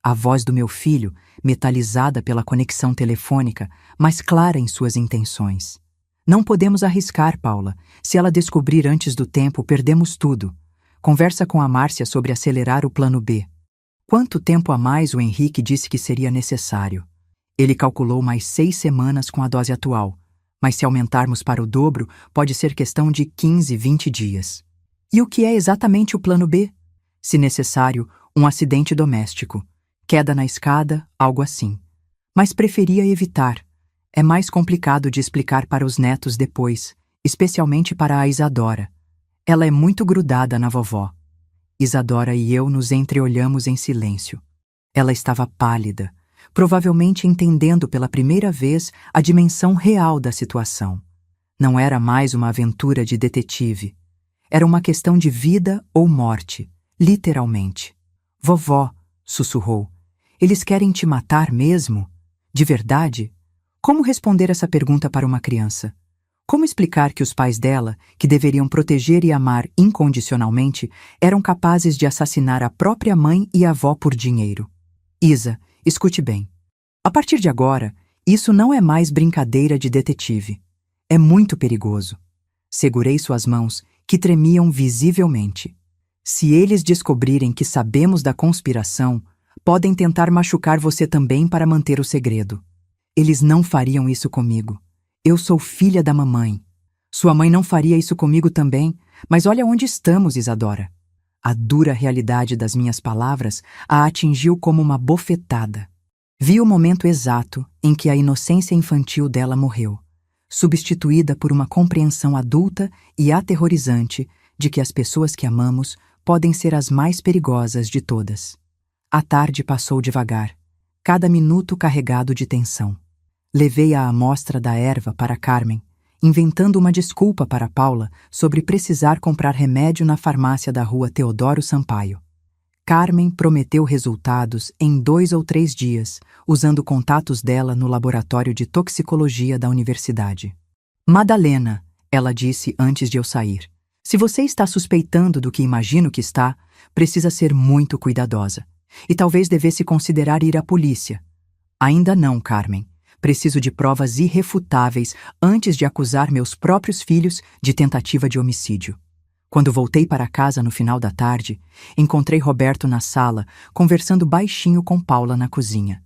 A voz do meu filho, metalizada pela conexão telefônica, mas clara em suas intenções. Não podemos arriscar, Paula. Se ela descobrir antes do tempo, perdemos tudo. Conversa com a Márcia sobre acelerar o plano B. Quanto tempo a mais o Henrique disse que seria necessário? Ele calculou mais 6 semanas com a dose atual. Mas se aumentarmos para o dobro, pode ser questão de 15, 20 dias. E o que é exatamente o plano B? Se necessário, um acidente doméstico. Queda na escada, algo assim. Mas preferia evitar. É mais complicado de explicar para os netos depois, especialmente para a Isadora. Ela é muito grudada na vovó. Isadora e eu nos entreolhamos em silêncio. Ela estava pálida, provavelmente entendendo pela primeira vez a dimensão real da situação. Não era mais uma aventura de detetive. Era uma questão de vida ou morte, literalmente. Vovó, sussurrou, eles querem te matar mesmo? De verdade? Como responder essa pergunta para uma criança? Como explicar que os pais dela, que deveriam proteger e amar incondicionalmente, eram capazes de assassinar a própria mãe e a avó por dinheiro? Isa, escute bem. A partir de agora, isso não é mais brincadeira de detetive. É muito perigoso. Segurei suas mãos, que tremiam visivelmente. Se eles descobrirem que sabemos da conspiração, podem tentar machucar você também para manter o segredo. Eles não fariam isso comigo. Eu sou filha da mamãe. Sua mãe não faria isso comigo também, mas olha onde estamos, Isadora. A dura realidade das minhas palavras a atingiu como uma bofetada. Vi o momento exato em que a inocência infantil dela morreu, substituída por uma compreensão adulta e aterrorizante de que as pessoas que amamos podem ser as mais perigosas de todas. A tarde passou devagar, cada minuto carregado de tensão. Levei a amostra da erva para Carmen, inventando uma desculpa para Paula sobre precisar comprar remédio na farmácia da rua Teodoro Sampaio. Carmen prometeu resultados em 2 ou 3 dias, usando contatos dela no laboratório de toxicologia da universidade. Madalena, ela disse antes de eu sair, se você está suspeitando do que imagino que está, precisa ser muito cuidadosa. E talvez devesse considerar ir à polícia. Ainda não, Carmen. Preciso de provas irrefutáveis antes de acusar meus próprios filhos de tentativa de homicídio. Quando voltei para casa no final da tarde, encontrei Roberto na sala, conversando baixinho com Paula na cozinha.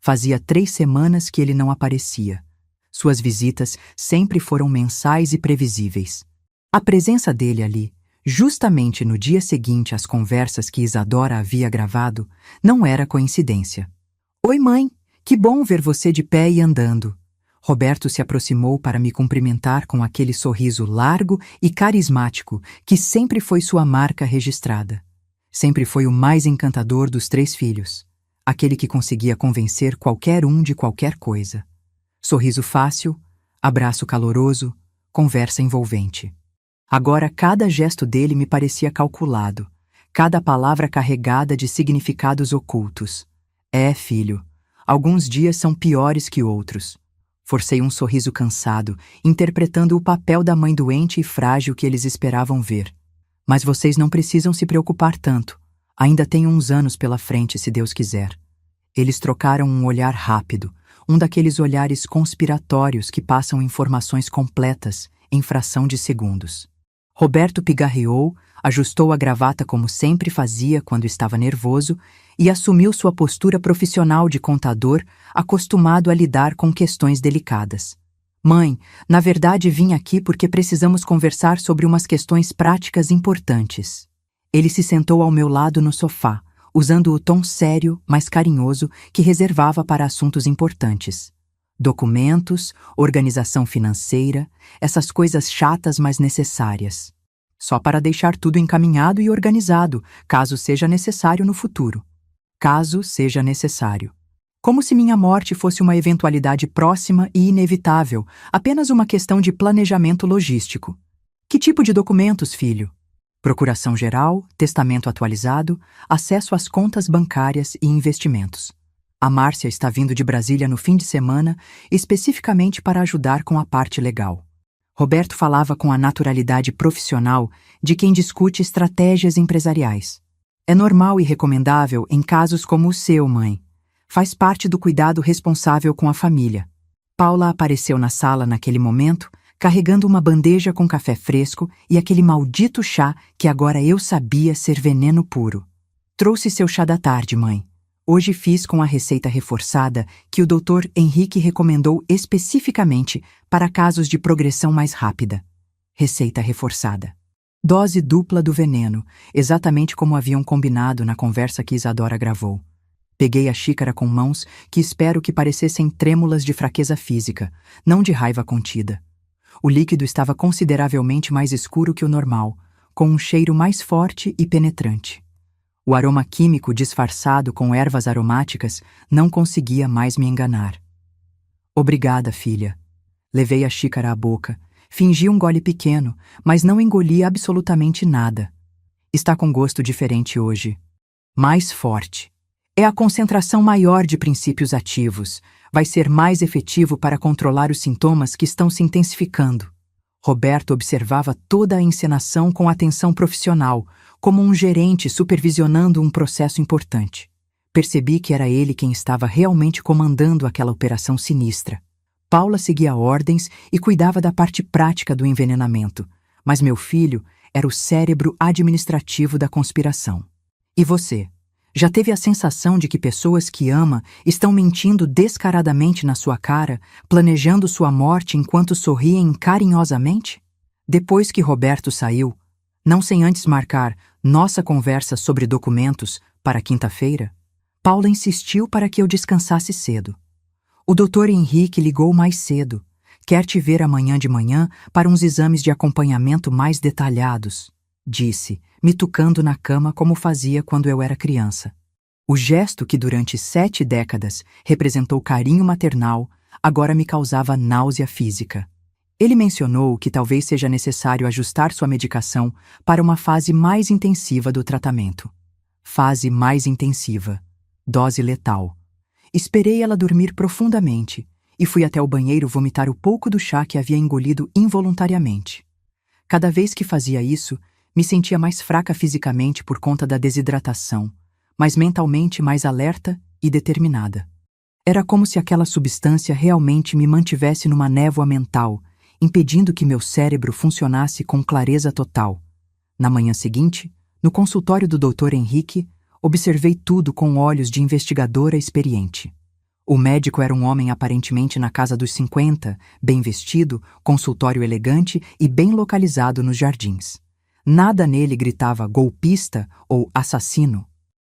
Fazia 3 semanas que ele não aparecia. Suas visitas sempre foram mensais e previsíveis. A presença dele ali, justamente no dia seguinte às conversas que Isadora havia gravado, não era coincidência. Oi, mãe! Que bom ver você de pé e andando. Roberto se aproximou para me cumprimentar com aquele sorriso largo e carismático que sempre foi sua marca registrada. Sempre foi o mais encantador dos 3 filhos. Aquele que conseguia convencer qualquer um de qualquer coisa. Sorriso fácil, abraço caloroso, conversa envolvente. Agora cada gesto dele me parecia calculado, cada palavra carregada de significados ocultos. É, filho, alguns dias são piores que outros. Forcei um sorriso cansado, interpretando o papel da mãe doente e frágil que eles esperavam ver. Mas vocês não precisam se preocupar tanto. Ainda tenho uns anos pela frente, se Deus quiser. Eles trocaram um olhar rápido, um daqueles olhares conspiratórios que passam informações completas em fração de segundos. Roberto pigarreou, ajustou a gravata como sempre fazia quando estava nervoso e assumiu sua postura profissional de contador, acostumado a lidar com questões delicadas. Mãe, na verdade vim aqui porque precisamos conversar sobre umas questões práticas importantes. Ele se sentou ao meu lado no sofá, usando o tom sério, mas carinhoso que reservava para assuntos importantes. Documentos, organização financeira, essas coisas chatas mas necessárias. Só para deixar tudo encaminhado e organizado, caso seja necessário no futuro. Caso seja necessário. Como se minha morte fosse uma eventualidade próxima e inevitável, apenas uma questão de planejamento logístico. Que tipo de documentos, filho? Procuração geral, testamento atualizado, acesso às contas bancárias e investimentos. A Márcia está vindo de Brasília no fim de semana, especificamente para ajudar com a parte legal. Roberto falava com a naturalidade profissional de quem discute estratégias empresariais. É normal e recomendável em casos como o seu, mãe. Faz parte do cuidado responsável com a família. Paula apareceu na sala naquele momento, carregando uma bandeja com café fresco e aquele maldito chá que agora eu sabia ser veneno puro. Trouxe seu chá da tarde, mãe. Hoje fiz com a receita reforçada que o Dr. Henrique recomendou especificamente para casos de progressão mais rápida. Receita reforçada. Dose dupla do veneno, exatamente como haviam combinado na conversa que Isadora gravou. Peguei a xícara com mãos que espero que parecessem trêmulas de fraqueza física, não de raiva contida. O líquido estava consideravelmente mais escuro que o normal, com um cheiro mais forte e penetrante. O aroma químico disfarçado com ervas aromáticas não conseguia mais me enganar. Obrigada, filha. Levei a xícara à boca, fingi um gole pequeno, mas não engoli absolutamente nada. Está com gosto diferente hoje. Mais forte. É a concentração maior de princípios ativos. Vai ser mais efetivo para controlar os sintomas que estão se intensificando. Roberto observava toda a encenação com atenção profissional, como um gerente supervisionando um processo importante. Percebi que era ele quem estava realmente comandando aquela operação sinistra. Paula seguia ordens e cuidava da parte prática do envenenamento, mas meu filho era o cérebro administrativo da conspiração. E você? Já teve a sensação de que pessoas que ama estão mentindo descaradamente na sua cara, planejando sua morte enquanto sorriem carinhosamente? Depois que Roberto saiu, não sem antes marcar nossa conversa sobre documentos para quinta-feira, Paula insistiu para que eu descansasse cedo. O Dr. Henrique ligou mais cedo. Quer te ver amanhã de manhã para uns exames de acompanhamento mais detalhados, disse, me tucando na cama como fazia quando eu era criança. O gesto que durante 7 décadas representou carinho maternal agora me causava náusea física. Ele mencionou que talvez seja necessário ajustar sua medicação para uma fase mais intensiva do tratamento. Fase mais intensiva. Dose letal. Esperei ela dormir profundamente e fui até o banheiro vomitar o pouco do chá que havia engolido involuntariamente. Cada vez que fazia isso, me sentia mais fraca fisicamente por conta da desidratação, mas mentalmente mais alerta e determinada. Era como se aquela substância realmente me mantivesse numa névoa mental, impedindo que meu cérebro funcionasse com clareza total. Na manhã seguinte, no consultório do Dr. Henrique, observei tudo com olhos de investigadora experiente. O médico era um homem aparentemente na casa dos 50, bem vestido, consultório elegante e bem localizado nos jardins. Nada nele gritava golpista ou assassino.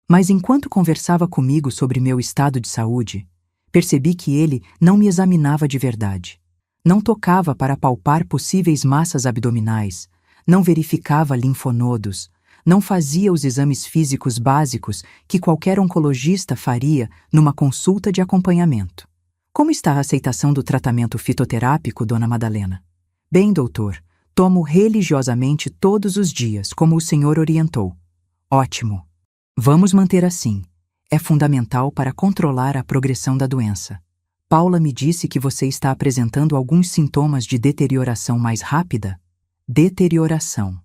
Mas enquanto conversava comigo sobre meu estado de saúde, percebi que ele não me examinava de verdade. Não tocava para palpar possíveis massas abdominais, não verificava linfonodos, não fazia os exames físicos básicos que qualquer oncologista faria numa consulta de acompanhamento. Como está a aceitação do tratamento fitoterápico, dona Madalena? Bem, doutor, tomo religiosamente todos os dias, como o senhor orientou. Ótimo. Vamos manter assim. É fundamental para controlar a progressão da doença. Paula me disse que você está apresentando alguns sintomas de deterioração mais rápida. Deterioração.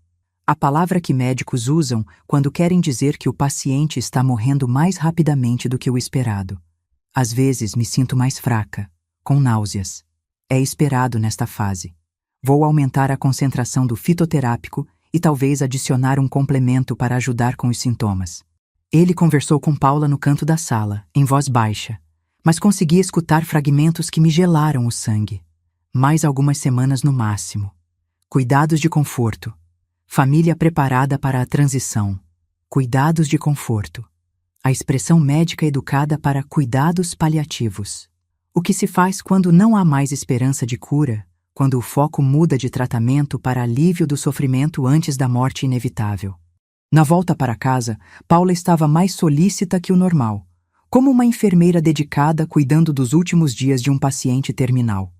A palavra que médicos usam quando querem dizer que o paciente está morrendo mais rapidamente do que o esperado. Às vezes me sinto mais fraca, com náuseas. É esperado nesta fase. Vou aumentar a concentração do fitoterápico e talvez adicionar um complemento para ajudar com os sintomas. Ele conversou com Paula no canto da sala, em voz baixa, mas consegui escutar fragmentos que me gelaram o sangue. Mais algumas semanas no máximo. Cuidados de conforto. Família preparada para a transição. Cuidados de conforto. A expressão médica educada para cuidados paliativos. O que se faz quando não há mais esperança de cura, quando o foco muda de tratamento para alívio do sofrimento antes da morte inevitável. Na volta para casa, Paula estava mais solícita que o normal, como uma enfermeira dedicada cuidando dos últimos dias de um paciente terminal.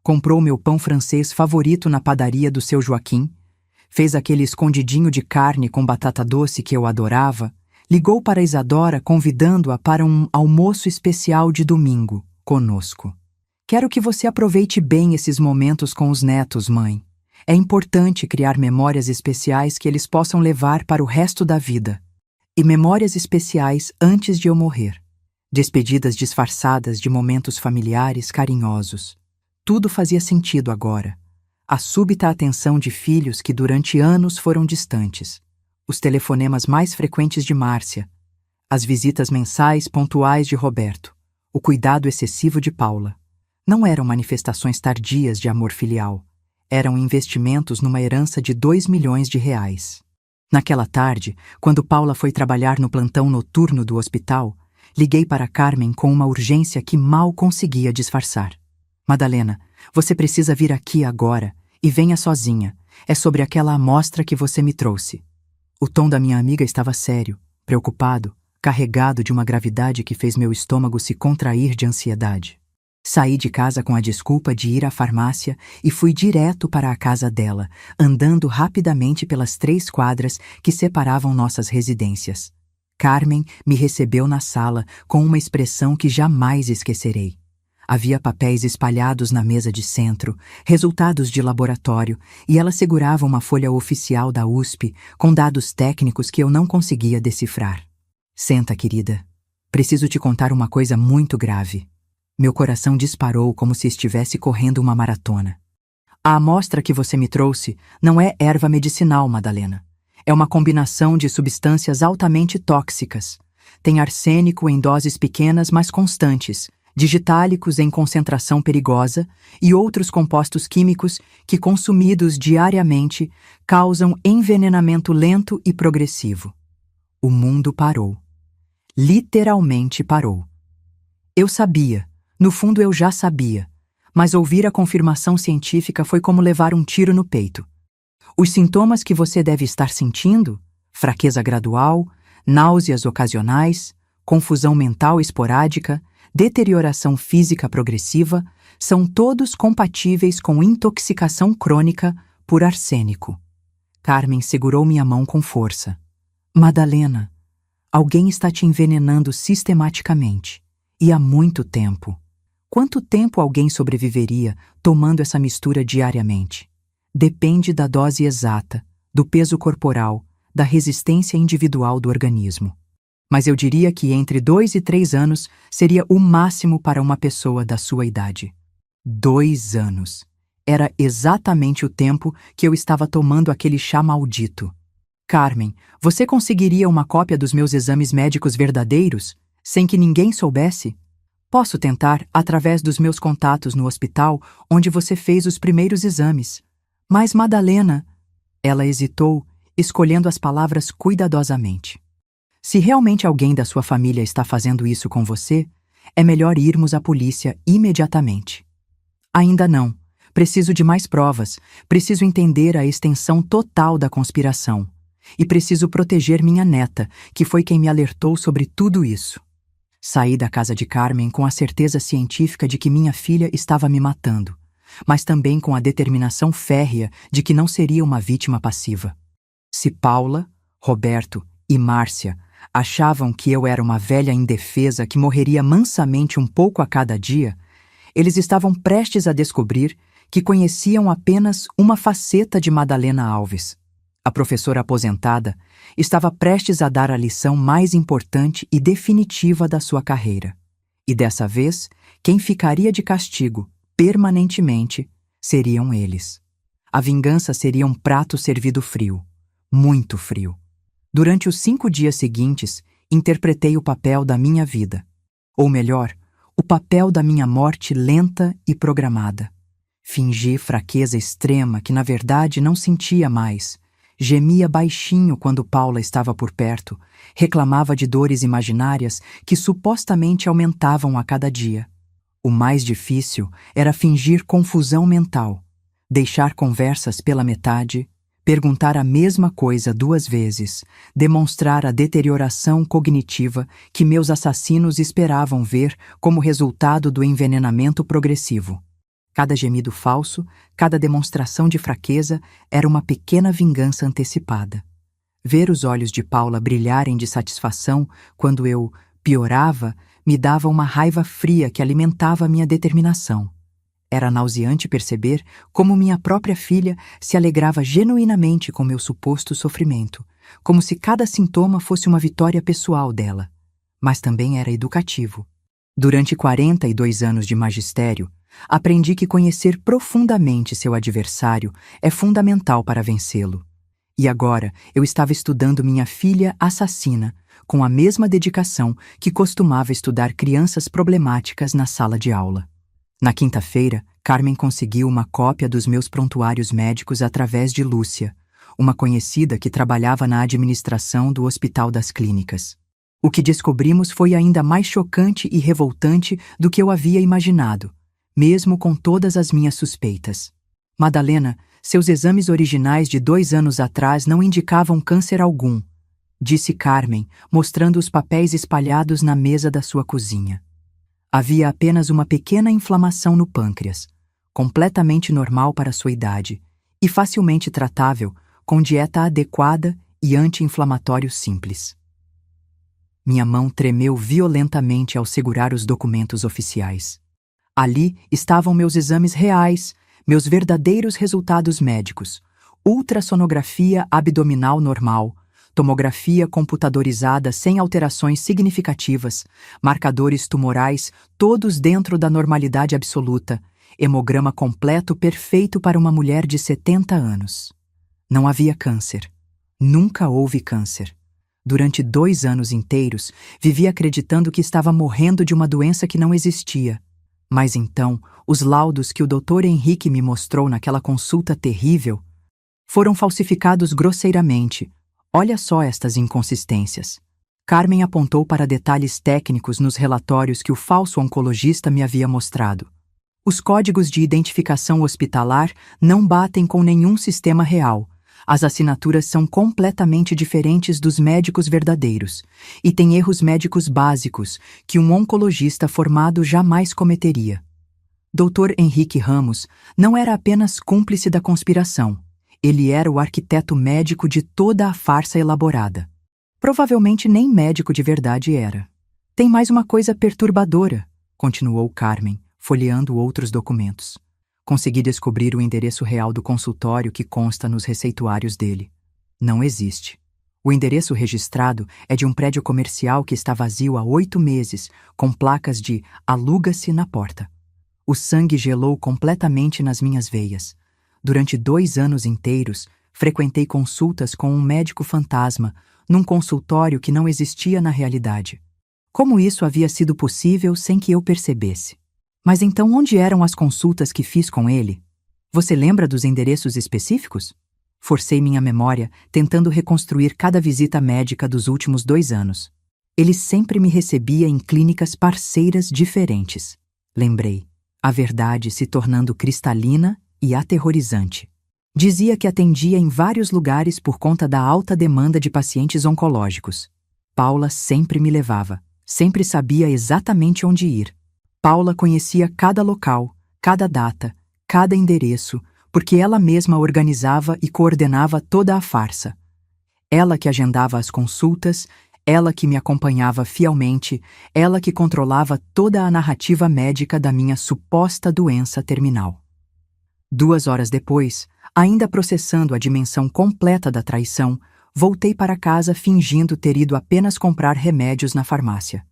Comprou meu pão francês favorito na padaria do seu Joaquim, fez aquele escondidinho de carne com batata doce que eu adorava, ligou para Isadora convidando-a para um almoço especial de domingo, conosco. Quero que você aproveite bem esses momentos com os netos, mãe. É importante criar memórias especiais que eles possam levar para o resto da vida. E memórias especiais antes de eu morrer. Despedidas disfarçadas de momentos familiares carinhosos. Tudo fazia sentido agora. A súbita atenção de filhos que durante anos foram distantes. Os telefonemas mais frequentes de Márcia. As visitas mensais pontuais de Roberto. O cuidado excessivo de Paula. Não eram manifestações tardias de amor filial. Eram investimentos numa herança de 2 milhões de reais. Naquela tarde, quando Paula foi trabalhar no plantão noturno do hospital, liguei para Carmen com uma urgência que mal conseguia disfarçar. Madalena, você precisa vir aqui agora e venha sozinha. É sobre aquela amostra que você me trouxe. O tom da minha amiga estava sério, preocupado, carregado de uma gravidade que fez meu estômago se contrair de ansiedade. Saí de casa com a desculpa de ir à farmácia e fui direto para a casa dela, andando rapidamente pelas 3 quadras que separavam nossas residências. Carmen me recebeu na sala com uma expressão que jamais esquecerei. Havia papéis espalhados na mesa de centro, resultados de laboratório, e ela segurava uma folha oficial da USP com dados técnicos que eu não conseguia decifrar. Senta, querida. Preciso te contar uma coisa muito grave. Meu coração disparou como se estivesse correndo uma maratona. A amostra que você me trouxe não é erva medicinal, Madalena. É uma combinação de substâncias altamente tóxicas. Tem arsênico em doses pequenas mas constantes, digitálicos em concentração perigosa e outros compostos químicos que, consumidos diariamente, causam envenenamento lento e progressivo. O mundo parou. Literalmente parou. Eu sabia. No fundo eu já sabia, mas ouvir a confirmação científica foi como levar um tiro no peito. Os sintomas que você deve estar sentindo, fraqueza gradual, náuseas ocasionais, confusão mental esporádica, deterioração física progressiva, são todos compatíveis com intoxicação crônica por arsênico. Carmen segurou minha mão com força. Madalena, alguém está te envenenando sistematicamente, e há muito tempo. Quanto tempo alguém sobreviveria tomando essa mistura diariamente? Depende da dose exata, do peso corporal, da resistência individual do organismo. Mas eu diria que entre 2 e 3 anos seria o máximo para uma pessoa da sua idade. 2 anos. Era exatamente o tempo que eu estava tomando aquele chá maldito. Carmen, você conseguiria uma cópia dos meus exames médicos verdadeiros, sem que ninguém soubesse? Posso tentar através dos meus contatos no hospital onde você fez os primeiros exames. Mas, Madalena... Ela hesitou, escolhendo as palavras cuidadosamente. Se realmente alguém da sua família está fazendo isso com você, é melhor irmos à polícia imediatamente. Ainda não. Preciso de mais provas. Preciso entender a extensão total da conspiração. E preciso proteger minha neta, que foi quem me alertou sobre tudo isso. Saí da casa de Carmen com a certeza científica de que minha filha estava me matando, mas também com a determinação férrea de que não seria uma vítima passiva. Se Paula, Roberto e Márcia achavam que eu era uma velha indefesa que morreria mansamente um pouco a cada dia, eles estavam prestes a descobrir que conheciam apenas uma faceta de Madalena Alves. A professora aposentada estava prestes a dar a lição mais importante e definitiva da sua carreira. E dessa vez, quem ficaria de castigo, permanentemente, seriam eles. A vingança seria um prato servido frio, muito frio. Durante os 5 dias seguintes, interpretei o papel da minha vida. Ou melhor, o papel da minha morte lenta e programada. Fingi fraqueza extrema que na verdade não sentia mais. Gemia baixinho quando Paula estava por perto, reclamava de dores imaginárias que supostamente aumentavam a cada dia. O mais difícil era fingir confusão mental, deixar conversas pela metade, perguntar a mesma coisa 2 vezes, demonstrar a deterioração cognitiva que meus assassinos esperavam ver como resultado do envenenamento progressivo. Cada gemido falso, cada demonstração de fraqueza era uma pequena vingança antecipada. Ver os olhos de Paula brilharem de satisfação quando eu piorava me dava uma raiva fria que alimentava minha determinação. Era nauseante perceber como minha própria filha se alegrava genuinamente com meu suposto sofrimento, como se cada sintoma fosse uma vitória pessoal dela. Mas também era educativo. Durante 42 anos de magistério, aprendi que conhecer profundamente seu adversário é fundamental para vencê-lo. E agora eu estava estudando minha filha assassina com a mesma dedicação que costumava estudar crianças problemáticas na sala de aula. Na quinta-feira, Carmen conseguiu uma cópia dos meus prontuários médicos através de Lúcia, uma conhecida que trabalhava na administração do Hospital das Clínicas. O que descobrimos foi ainda mais chocante e revoltante do que eu havia imaginado, mesmo com todas as minhas suspeitas. Madalena, seus exames originais de 2 anos atrás não indicavam câncer algum, disse Carmen, mostrando os papéis espalhados na mesa da sua cozinha. Havia apenas uma pequena inflamação no pâncreas, completamente normal para sua idade, e facilmente tratável com dieta adequada e anti-inflamatório simples. Minha mão tremeu violentamente ao segurar os documentos oficiais. Ali estavam meus exames reais, meus verdadeiros resultados médicos: ultrassonografia abdominal normal, tomografia computadorizada sem alterações significativas, marcadores tumorais todos dentro da normalidade absoluta, hemograma completo perfeito para uma mulher de 70 anos. Não havia câncer. Nunca houve câncer. Durante 2 anos inteiros, vivi acreditando que estava morrendo de uma doença que não existia. Mas então, os laudos que o Dr. Henrique me mostrou naquela consulta terrível foram falsificados grosseiramente. Olha só estas inconsistências. Carmen apontou para detalhes técnicos nos relatórios que o falso oncologista me havia mostrado. Os códigos de identificação hospitalar não batem com nenhum sistema real. As assinaturas são completamente diferentes dos médicos verdadeiros e têm erros médicos básicos que um oncologista formado jamais cometeria. Dr. Henrique Ramos não era apenas cúmplice da conspiração. Ele era o arquiteto médico de toda a farsa elaborada. Provavelmente nem médico de verdade era. Tem mais uma coisa perturbadora, continuou Carmen, folheando outros documentos. Consegui descobrir o endereço real do consultório que consta nos receituários dele. Não existe. O endereço registrado é de um prédio comercial que está vazio há 8 meses, com placas de "aluga-se" na porta. O sangue gelou completamente nas minhas veias. Durante 2 anos inteiros, frequentei consultas com um médico fantasma, num consultório que não existia na realidade. Como isso havia sido possível sem que eu percebesse? Mas então onde eram as consultas que fiz com ele? Você lembra dos endereços específicos? Forcei minha memória, tentando reconstruir cada visita médica dos últimos 2 anos. Ele sempre me recebia em clínicas parceiras diferentes. Lembrei, a verdade se tornando cristalina e aterrorizante. Dizia que atendia em vários lugares por conta da alta demanda de pacientes oncológicos. Paula sempre me levava, sempre sabia exatamente onde ir. Paula conhecia cada local, cada data, cada endereço, porque ela mesma organizava e coordenava toda a farsa. Ela que agendava as consultas, ela que me acompanhava fielmente, ela que controlava toda a narrativa médica da minha suposta doença terminal. 2 horas depois, ainda processando a dimensão completa da traição, voltei para casa fingindo ter ido apenas comprar remédios na farmácia.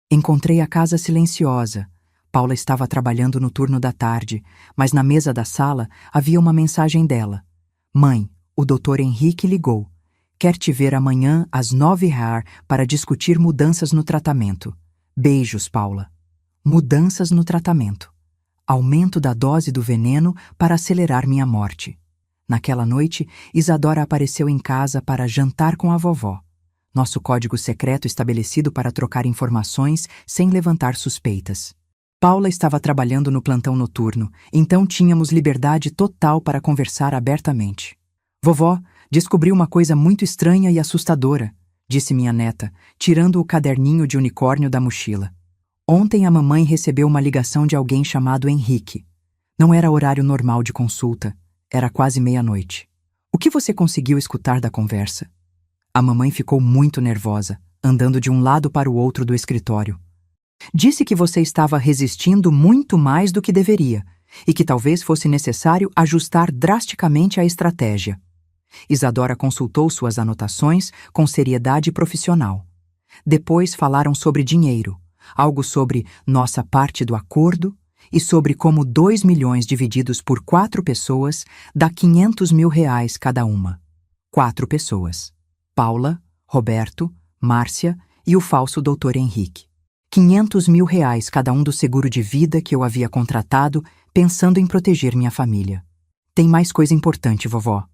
Encontrei a casa silenciosa. Paula estava trabalhando no turno da tarde, mas na mesa da sala havia uma mensagem dela. Mãe, o Dr. Henrique ligou. Quer te ver amanhã às 9h para discutir mudanças no tratamento. Beijos, Paula. Mudanças no tratamento. Aumento da dose do veneno para acelerar minha morte. Naquela noite, Isadora apareceu em casa para jantar com a vovó. Nosso código secreto estabelecido para trocar informações sem levantar suspeitas. Paula estava trabalhando no plantão noturno, então tínhamos liberdade total para conversar abertamente. Vovó, descobri uma coisa muito estranha e assustadora, disse minha neta, tirando o caderninho de unicórnio da mochila. Ontem a mamãe recebeu uma ligação de alguém chamado Henrique. Não era horário normal de consulta, era quase meia-noite. O que você conseguiu escutar da conversa? A mamãe ficou muito nervosa, andando de um lado para o outro do escritório. Disse que você estava resistindo muito mais do que deveria e que talvez fosse necessário ajustar drasticamente a estratégia. Isadora consultou suas anotações com seriedade profissional. Depois falaram sobre dinheiro, algo sobre nossa parte do acordo e sobre como 2 milhões divididos por 4 pessoas dá R$500 mil cada uma. 4 pessoas. Paula, Roberto, Márcia e o falso Dr. Henrique. R$500 mil cada um do seguro de vida que eu havia contratado pensando em proteger minha família. Tem mais coisa importante, vovó.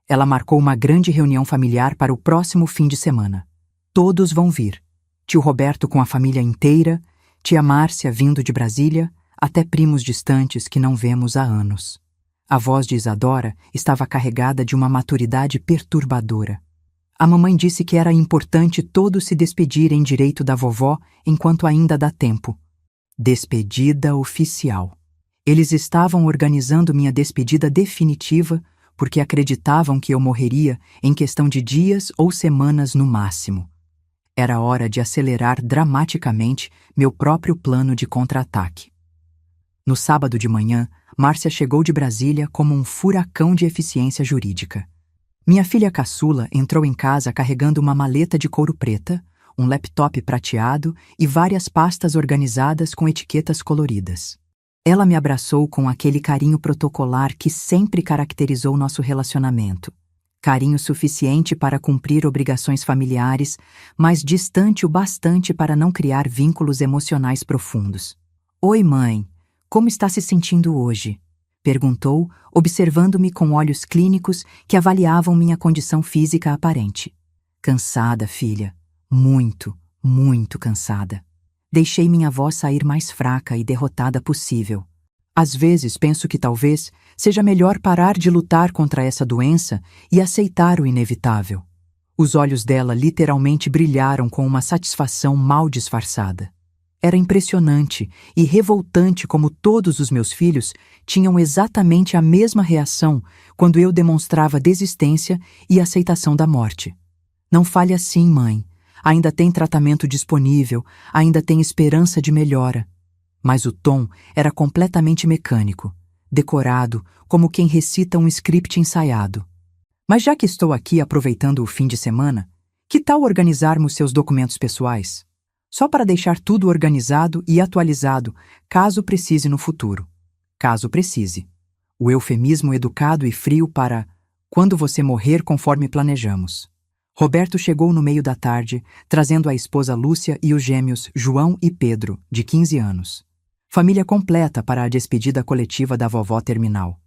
Ela marcou uma grande reunião familiar para o próximo fim de semana. Todos vão vir. Tio Roberto com a família inteira, tia Márcia vindo de Brasília, até primos distantes que não vemos há anos. A voz de Isadora estava carregada de uma maturidade perturbadora. A mamãe disse que era importante todos se despedirem direito da vovó enquanto ainda dá tempo. Despedida oficial. Eles estavam organizando minha despedida definitiva porque acreditavam que eu morreria em questão de dias ou semanas no máximo. Era hora de acelerar dramaticamente meu próprio plano de contra-ataque. No sábado de manhã, Márcia chegou de Brasília como um furacão de eficiência jurídica. Minha filha caçula entrou em casa carregando uma maleta de couro preta, um laptop prateado e várias pastas organizadas com etiquetas coloridas. Ela me abraçou com aquele carinho protocolar que sempre caracterizou nosso relacionamento. Carinho suficiente para cumprir obrigações familiares, mas distante o bastante para não criar vínculos emocionais profundos. Oi, mãe, como está se sentindo hoje? Perguntou, observando-me com olhos clínicos que avaliavam minha condição física aparente. Cansada, filha. Muito, muito cansada. Deixei minha voz sair mais fraca e derrotada possível. Às vezes penso que talvez seja melhor parar de lutar contra essa doença e aceitar o inevitável. Os olhos dela literalmente brilharam com uma satisfação mal disfarçada. Era impressionante e revoltante como todos os meus filhos tinham exatamente a mesma reação quando eu demonstrava desistência e aceitação da morte. Não fale assim, mãe. Ainda tem tratamento disponível, ainda tem esperança de melhora. Mas o tom era completamente mecânico, decorado, como quem recita um script ensaiado. Mas já que estou aqui aproveitando o fim de semana, que tal organizarmos seus documentos pessoais? Só para deixar tudo organizado e atualizado, caso precise no futuro. Caso precise. O eufemismo educado e frio para quando você morrer conforme planejamos. Roberto chegou no meio da tarde, trazendo a esposa Lúcia e os gêmeos João e Pedro, de 15 anos. Família completa para a despedida coletiva da vovó terminal.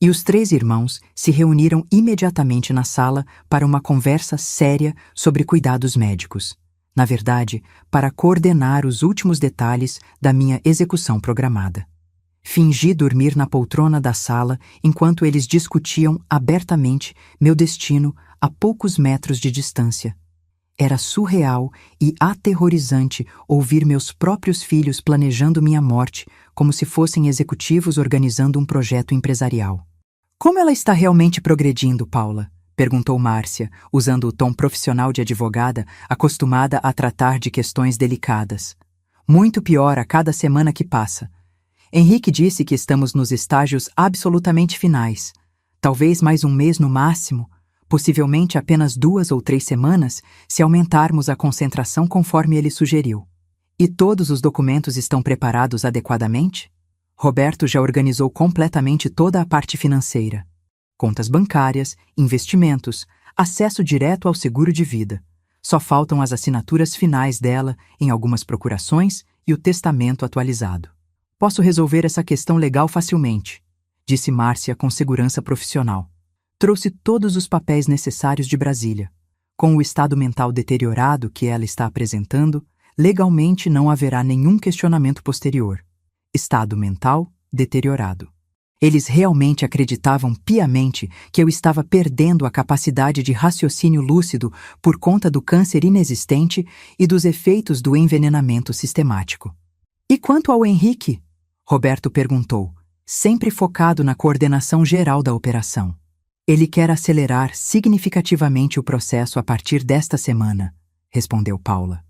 E os 3 irmãos se reuniram imediatamente na sala para uma conversa séria sobre cuidados médicos. Na verdade, para coordenar os últimos detalhes da minha execução programada. Fingi dormir na poltrona da sala enquanto eles discutiam abertamente meu destino a poucos metros de distância. Era surreal e aterrorizante ouvir meus próprios filhos planejando minha morte como se fossem executivos organizando um projeto empresarial. Como ela está realmente progredindo, Paula? Perguntou Márcia, usando o tom profissional de advogada, acostumada a tratar de questões delicadas. Muito pior a cada semana que passa. Henrique disse que estamos nos estágios absolutamente finais. Talvez mais um mês no máximo, possivelmente apenas 2 ou 3 semanas, se aumentarmos a concentração conforme ele sugeriu. E todos os documentos estão preparados adequadamente? Roberto já organizou completamente toda a parte financeira. Contas bancárias, investimentos, acesso direto ao seguro de vida. Só faltam as assinaturas finais dela em algumas procurações e o testamento atualizado. Posso resolver essa questão legal facilmente, disse Márcia com segurança profissional. Trouxe todos os papéis necessários de Brasília. Com o estado mental deteriorado que ela está apresentando, legalmente não haverá nenhum questionamento posterior. Estado mental deteriorado. Eles realmente acreditavam piamente que eu estava perdendo a capacidade de raciocínio lúcido por conta do câncer inexistente e dos efeitos do envenenamento sistemático. E quanto ao Henrique? Roberto perguntou, sempre focado na coordenação geral da operação. Ele quer acelerar significativamente o processo a partir desta semana, respondeu Paula.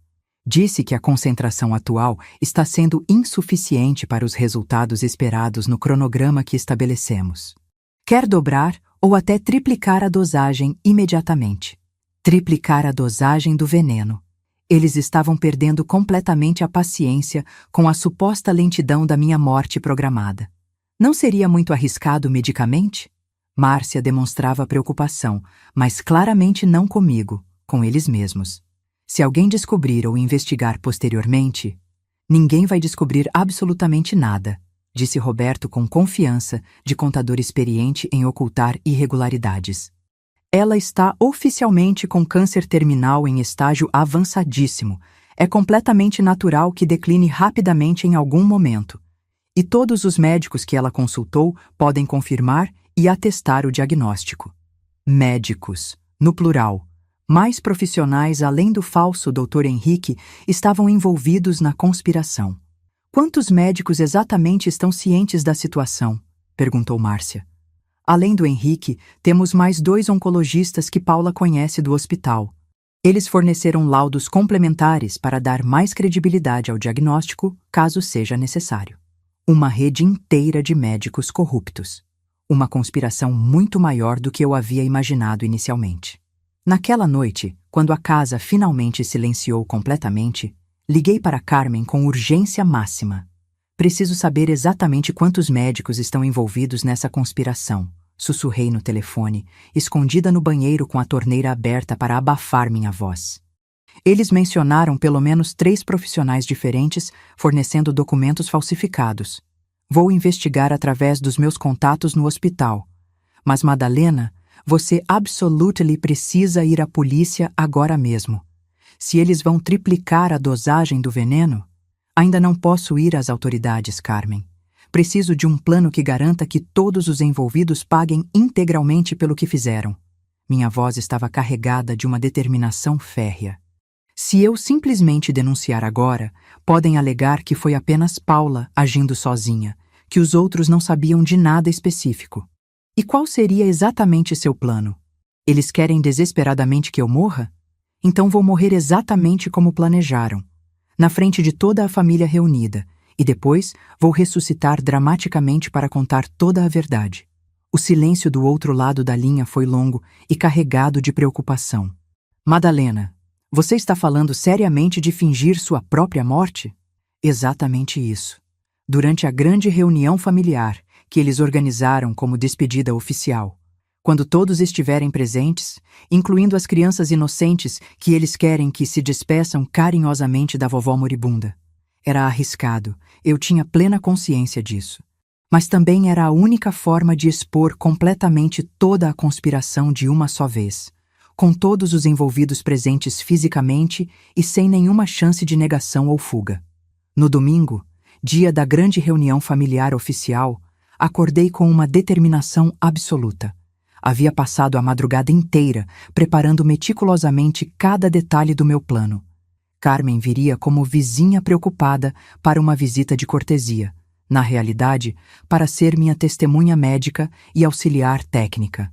Disse que a concentração atual está sendo insuficiente para os resultados esperados no cronograma que estabelecemos. Quer dobrar ou até triplicar a dosagem imediatamente. Triplicar a dosagem do veneno. Eles estavam perdendo completamente a paciência com a suposta lentidão da minha morte programada. Não seria muito arriscado medicamente? Márcia demonstrava preocupação, mas claramente não comigo, com eles mesmos. Se alguém descobrir ou investigar posteriormente, ninguém vai descobrir absolutamente nada, disse Roberto com confiança de contador experiente em ocultar irregularidades. Ela está oficialmente com câncer terminal em estágio avançadíssimo. É completamente natural que decline rapidamente em algum momento. E todos os médicos que ela consultou podem confirmar e atestar o diagnóstico. Médicos, no plural. Mais profissionais além do falso Dr. Henrique estavam envolvidos na conspiração. Quantos médicos exatamente estão cientes da situação? Perguntou Márcia. Além do Henrique, temos mais 2 oncologistas que Paula conhece do hospital. Eles forneceram laudos complementares para dar mais credibilidade ao diagnóstico, caso seja necessário. Uma rede inteira de médicos corruptos. Uma conspiração muito maior do que eu havia imaginado inicialmente. Naquela noite, quando a casa finalmente silenciou completamente, liguei para Carmen com urgência máxima. Preciso saber exatamente quantos médicos estão envolvidos nessa conspiração, sussurrei no telefone, escondida no banheiro com a torneira aberta para abafar minha voz. Eles mencionaram pelo menos 3 profissionais diferentes fornecendo documentos falsificados. Vou investigar através dos meus contatos no hospital. Mas, Madalena, você absolutely precisa ir à polícia agora mesmo. Se eles vão triplicar a dosagem do veneno, ainda não posso ir às autoridades, Carmen. Preciso de um plano que garanta que todos os envolvidos paguem integralmente pelo que fizeram. Minha voz estava carregada de uma determinação férrea. Se eu simplesmente denunciar agora, podem alegar que foi apenas Paula agindo sozinha, que os outros não sabiam de nada específico. E qual seria exatamente seu plano? Eles querem desesperadamente que eu morra? Então vou morrer exatamente como planejaram, na frente de toda a família reunida, e depois vou ressuscitar dramaticamente para contar toda a verdade. O silêncio do outro lado da linha foi longo e carregado de preocupação. Madalena, você está falando seriamente de fingir sua própria morte? Exatamente isso. Durante a grande reunião familiar, que eles organizaram como despedida oficial. Quando todos estiverem presentes, incluindo as crianças inocentes que eles querem que se despeçam carinhosamente da vovó moribunda. Era arriscado, eu tinha plena consciência disso. Mas também era a única forma de expor completamente toda a conspiração de uma só vez, com todos os envolvidos presentes fisicamente e sem nenhuma chance de negação ou fuga. No domingo, dia da grande reunião familiar oficial, acordei com uma determinação absoluta. Havia passado a madrugada inteira preparando meticulosamente cada detalhe do meu plano. Carmen viria como vizinha preocupada para uma visita de cortesia, na realidade, para ser minha testemunha médica e auxiliar técnica.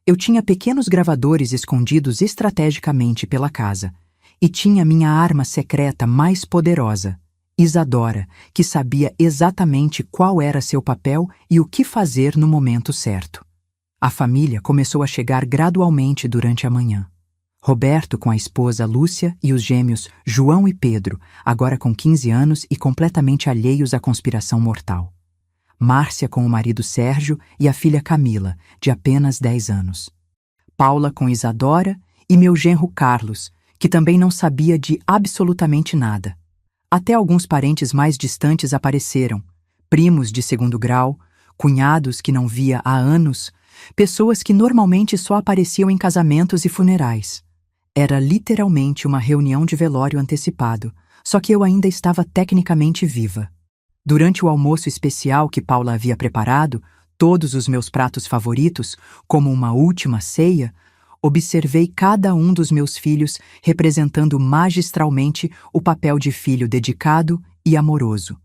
Eu tinha pequenos gravadores escondidos estrategicamente pela casa, e tinha minha arma secreta mais poderosa, Isadora, que sabia exatamente qual era seu papel e o que fazer no momento certo. A família começou a chegar gradualmente durante a manhã. Roberto com a esposa Lúcia e os gêmeos João e Pedro, agora com 15 anos e completamente alheios à conspiração mortal. Márcia com o marido Sérgio e a filha Camila, de apenas 10 anos. Paula com Isadora e meu genro Carlos, que também não sabia de absolutamente nada. Até alguns parentes mais distantes apareceram, primos de segundo grau, cunhados que não via há anos, pessoas que normalmente só apareciam em casamentos e funerais. Era literalmente uma reunião de velório antecipado, só que eu ainda estava tecnicamente viva. Durante o almoço especial que Paula havia preparado, todos os meus pratos favoritos, como uma última ceia, observei cada um dos meus filhos representando magistralmente o papel de filho dedicado e amoroso.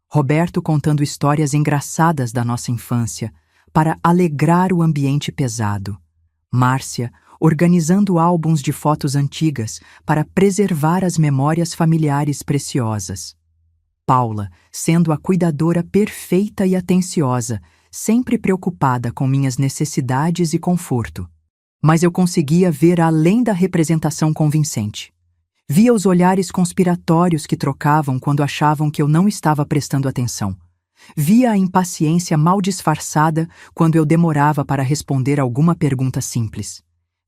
Roberto contando histórias engraçadas da nossa infância, para alegrar o ambiente pesado. Márcia organizando álbuns de fotos antigas para preservar as memórias familiares preciosas. Paula sendo a cuidadora perfeita e atenciosa, sempre preocupada com minhas necessidades e conforto. Mas eu conseguia ver além da representação convincente. Via os olhares conspiratórios que trocavam quando achavam que eu não estava prestando atenção. Via a impaciência mal disfarçada quando eu demorava para responder alguma pergunta simples.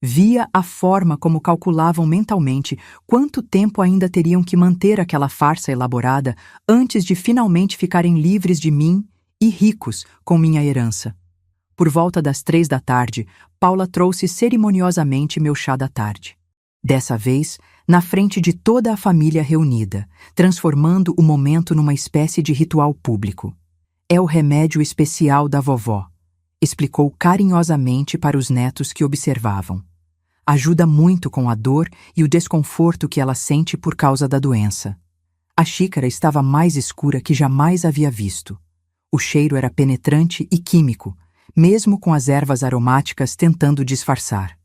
Via a forma como calculavam mentalmente quanto tempo ainda teriam que manter aquela farsa elaborada antes de finalmente ficarem livres de mim e ricos com minha herança. Por volta das 3 da tarde, Paula trouxe cerimoniosamente meu chá da tarde. Dessa vez, na frente de toda a família reunida, transformando o momento numa espécie de ritual público. É o remédio especial da vovó, explicou carinhosamente para os netos que observavam. Ajuda muito com a dor e o desconforto que ela sente por causa da doença. A xícara estava mais escura que jamais havia visto. O cheiro era penetrante e químico, mesmo com as ervas aromáticas tentando disfarçar.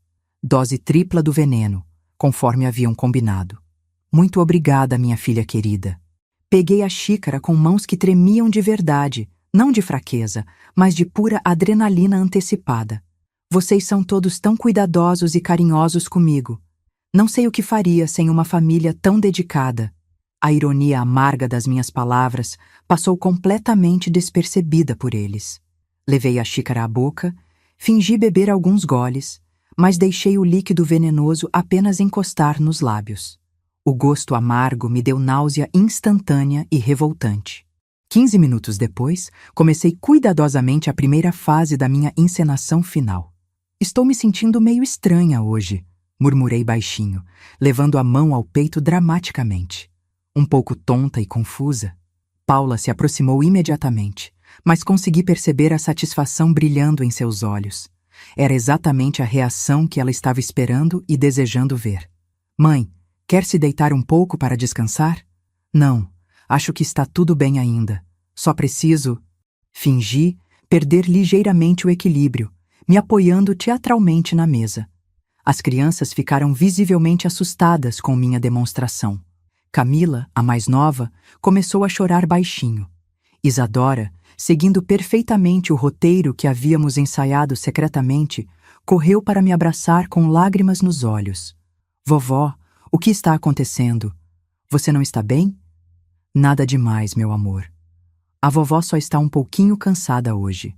Dose tripla do veneno, conforme haviam combinado. Muito obrigada, minha filha querida. Peguei a xícara com mãos que tremiam de verdade, não de fraqueza, mas de pura adrenalina antecipada. Vocês são todos tão cuidadosos e carinhosos comigo. Não sei o que faria sem uma família tão dedicada. A ironia amarga das minhas palavras passou completamente despercebida por eles. Levei a xícara à boca, fingi beber alguns goles, mas deixei o líquido venenoso apenas encostar nos lábios. O gosto amargo me deu náusea instantânea e revoltante. 15 minutos depois, comecei cuidadosamente a primeira fase da minha encenação final. Estou me sentindo meio estranha hoje, murmurei baixinho, levando a mão ao peito dramaticamente. Um pouco tonta e confusa. Paula se aproximou imediatamente, mas consegui perceber a satisfação brilhando em seus olhos. Era exatamente a reação que ela estava esperando e desejando ver. Mãe, quer se deitar um pouco para descansar? Não, acho que está tudo bem ainda. Só preciso... Fingi perder ligeiramente o equilíbrio, me apoiando teatralmente na mesa. As crianças ficaram visivelmente assustadas com minha demonstração. Camila, a mais nova, começou a chorar baixinho. Isadora, seguindo perfeitamente o roteiro que havíamos ensaiado secretamente, correu para me abraçar com lágrimas nos olhos. Vovó, o que está acontecendo? Você não está bem? Nada demais, meu amor. A vovó só está um pouquinho cansada hoje.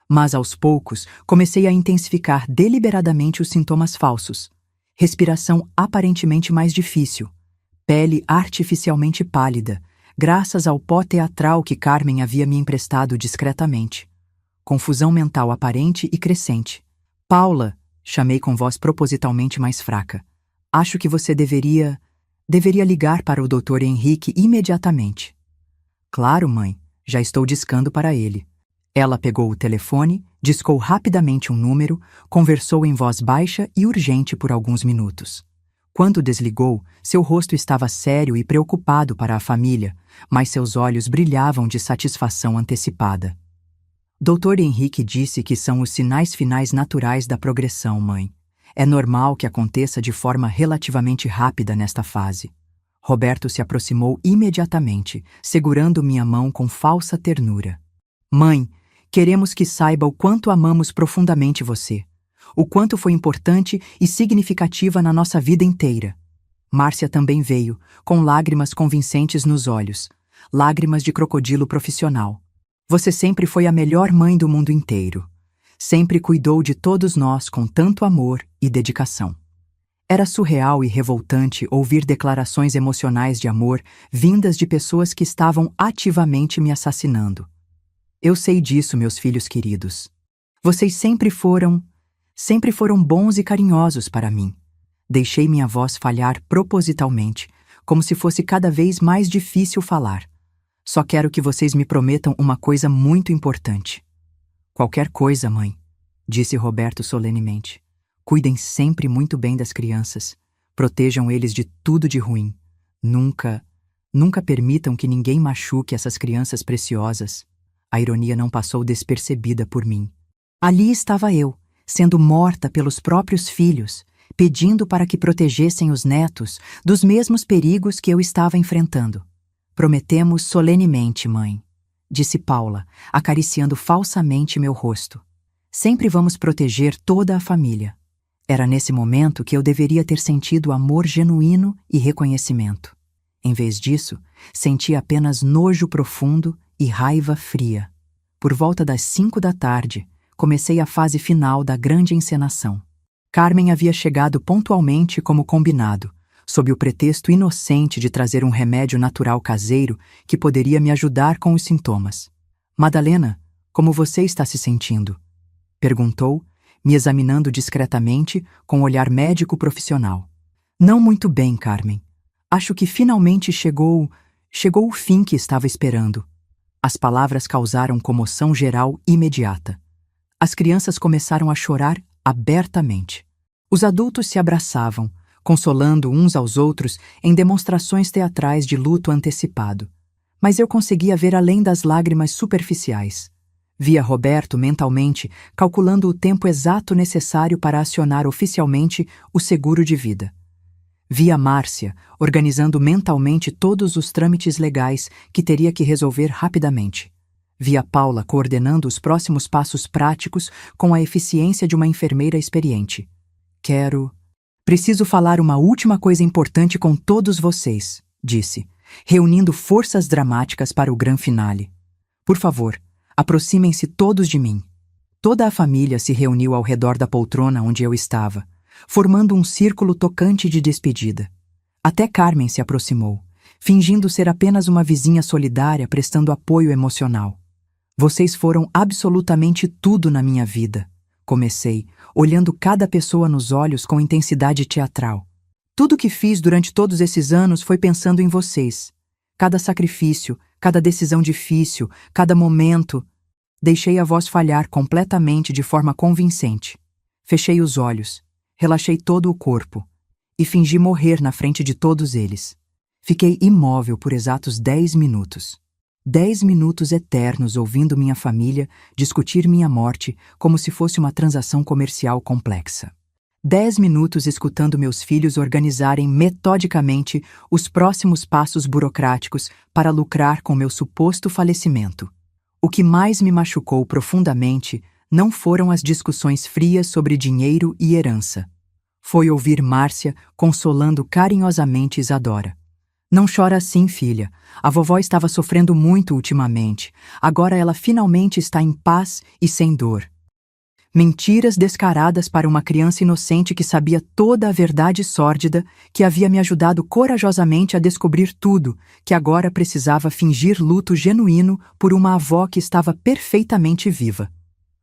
Mas aos poucos comecei a intensificar deliberadamente os sintomas falsos. Respiração aparentemente mais difícil. Pele artificialmente pálida, graças ao pó teatral que Carmen havia me emprestado discretamente. Confusão mental aparente e crescente. Paula, chamei com voz propositalmente mais fraca. Acho que você deveria ligar para o Dr. Henrique imediatamente. Claro, mãe, já estou discando para ele. Ela pegou o telefone, discou rapidamente um número, conversou em voz baixa e urgente por alguns minutos. Quando desligou, seu rosto estava sério e preocupado para a família, mas seus olhos brilhavam de satisfação antecipada. Doutor Henrique disse que são os sinais finais naturais da progressão, mãe. É normal que aconteça de forma relativamente rápida nesta fase. Roberto se aproximou imediatamente, segurando minha mão com falsa ternura. Mãe, queremos que saiba o quanto amamos profundamente você. O quanto foi importante e significativa na nossa vida inteira. Márcia também veio, com lágrimas convincentes nos olhos. Lágrimas de crocodilo profissional. Você sempre foi a melhor mãe do mundo inteiro. Sempre cuidou de todos nós com tanto amor e dedicação. Era surreal e revoltante ouvir declarações emocionais de amor vindas de pessoas que estavam ativamente me assassinando. Eu sei disso, meus filhos queridos. Vocês sempre foram bons e carinhosos para mim. Deixei minha voz falhar propositalmente, como se fosse cada vez mais difícil falar. Só quero que vocês me prometam uma coisa muito importante. Qualquer coisa, mãe, disse Roberto solenemente. Cuidem sempre muito bem das crianças. Protejam eles de tudo de ruim. Nunca permitam que ninguém machuque essas crianças preciosas. A ironia não passou despercebida por mim. Ali estava eu, sendo morta pelos próprios filhos, pedindo para que protegessem os netos dos mesmos perigos que eu estava enfrentando. Prometemos solenemente, mãe, disse Paula, acariciando falsamente meu rosto. Sempre vamos proteger toda a família. Era nesse momento que eu deveria ter sentido amor genuíno e reconhecimento. Em vez disso, senti apenas nojo profundo e raiva fria. Por volta das 5 da tarde, comecei a fase final da grande encenação. Carmen havia chegado pontualmente como combinado, sob o pretexto inocente de trazer um remédio natural caseiro que poderia me ajudar com os sintomas. Madalena, como você está se sentindo? Perguntou, me examinando discretamente com um olhar médico profissional. Não muito bem, Carmen. Acho que finalmente chegou o fim que estava esperando. As palavras causaram comoção geral imediata. As crianças começaram a chorar abertamente. Os adultos se abraçavam, consolando uns aos outros em demonstrações teatrais de luto antecipado. Mas eu conseguia ver além das lágrimas superficiais. Via Roberto mentalmente calculando o tempo exato necessário para acionar oficialmente o seguro de vida. Via Márcia organizando mentalmente todos os trâmites legais que teria que resolver rapidamente. Via Paula coordenando os próximos passos práticos com a eficiência de uma enfermeira experiente. Preciso falar uma última coisa importante com todos vocês, disse, reunindo forças dramáticas para o gran finale. Por favor, aproximem-se todos de mim. Toda a família se reuniu ao redor da poltrona onde eu estava, formando um círculo tocante de despedida. Até Carmen se aproximou, fingindo ser apenas uma vizinha solidária prestando apoio emocional. Vocês foram absolutamente tudo na minha vida, comecei, olhando cada pessoa nos olhos com intensidade teatral. Tudo que fiz durante todos esses anos foi pensando em vocês. Cada sacrifício, cada decisão difícil, cada momento. Deixei a voz falhar completamente de forma convincente. Fechei os olhos, relaxei todo o corpo e fingi morrer na frente de todos eles. Fiquei imóvel por exatos 10 minutos. 10 minutos eternos ouvindo minha família discutir minha morte como se fosse uma transação comercial complexa. 10 minutos escutando meus filhos organizarem metodicamente os próximos passos burocráticos para lucrar com meu suposto falecimento. O que mais me machucou profundamente não foram as discussões frias sobre dinheiro e herança. Foi ouvir Márcia consolando carinhosamente Isadora. Não chora assim, filha. A vovó estava sofrendo muito ultimamente. Agora ela finalmente está em paz e sem dor. Mentiras descaradas para uma criança inocente que sabia toda a verdade sórdida, que havia me ajudado corajosamente a descobrir tudo, que agora precisava fingir luto genuíno por uma avó que estava perfeitamente viva.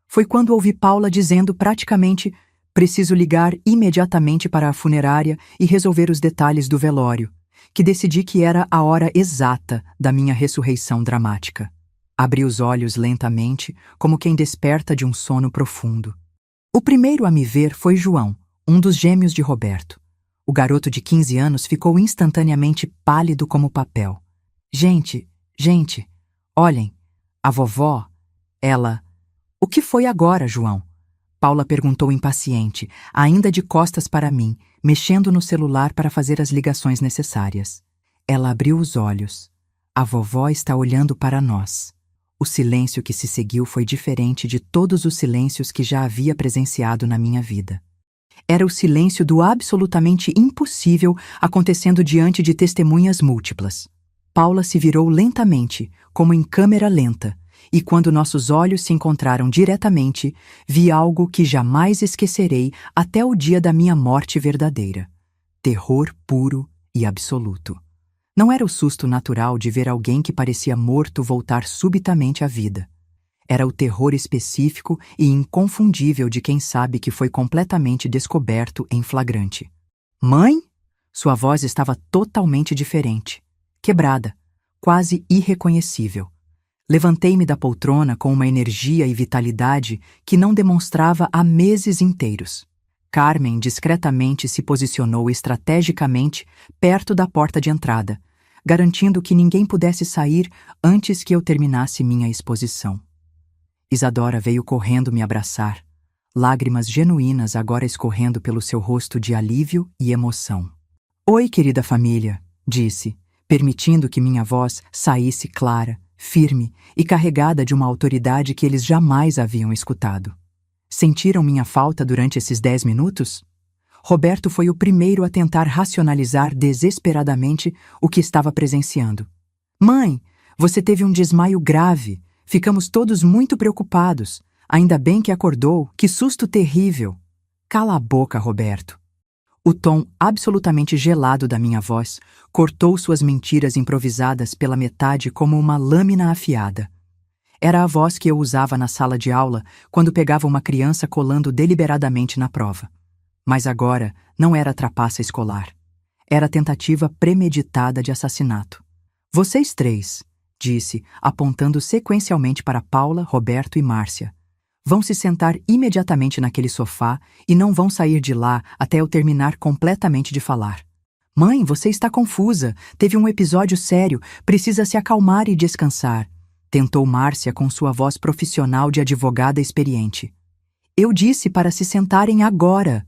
Foi quando ouvi Paula dizendo praticamente: preciso ligar imediatamente para a funerária e resolver os detalhes do velório, que decidi que era a hora exata da minha ressurreição dramática. Abri os olhos lentamente, como quem desperta de um sono profundo. O primeiro a me ver foi João, um dos gêmeos de Roberto. O garoto de 15 anos ficou instantaneamente pálido como papel. Gente, olhem, a vovó, ela O que foi agora, João? Paula perguntou impaciente, ainda de costas para mim, mexendo no celular para fazer as ligações necessárias. Ela abriu os olhos. A vovó está olhando para nós. O silêncio que se seguiu foi diferente de todos os silêncios que já havia presenciado na minha vida. Era o silêncio do absolutamente impossível acontecendo diante de testemunhas múltiplas. Paula se virou lentamente, como em câmera lenta, e quando nossos olhos se encontraram diretamente, vi algo que jamais esquecerei até o dia da minha morte verdadeira. Terror puro e absoluto. Não era o susto natural de ver alguém que parecia morto voltar subitamente à vida. Era o terror específico e inconfundível de quem sabe que foi completamente descoberto em flagrante. Mãe? Sua voz estava totalmente diferente, quebrada, quase irreconhecível. Levantei-me da poltrona com uma energia e vitalidade que não demonstrava há meses inteiros. Carmen discretamente se posicionou estrategicamente perto da porta de entrada, garantindo que ninguém pudesse sair antes que eu terminasse minha exposição. Isadora veio correndo me abraçar, lágrimas genuínas agora escorrendo pelo seu rosto de alívio e emoção. Oi, querida família, disse, permitindo que minha voz saísse clara, firme e carregada de uma autoridade que eles jamais haviam escutado. Sentiram minha falta durante esses 10 minutos? Roberto foi o primeiro a tentar racionalizar desesperadamente o que estava presenciando. Mãe, você teve um desmaio grave. Ficamos todos muito preocupados. Ainda bem que acordou. Que susto terrível. Cala a boca, Roberto. O tom absolutamente gelado da minha voz cortou suas mentiras improvisadas pela metade como uma lâmina afiada. Era a voz que eu usava na sala de aula quando pegava uma criança colando deliberadamente na prova. Mas agora não era trapaça escolar. Era tentativa premeditada de assassinato. Vocês três, disse, apontando sequencialmente para Paula, Roberto e Márcia, vão se sentar imediatamente naquele sofá e não vão sair de lá até eu terminar completamente de falar. Mãe, você está confusa. Teve um episódio sério. Precisa se acalmar e descansar. Tentou Márcia com sua voz profissional de advogada experiente. Eu disse para se sentarem agora.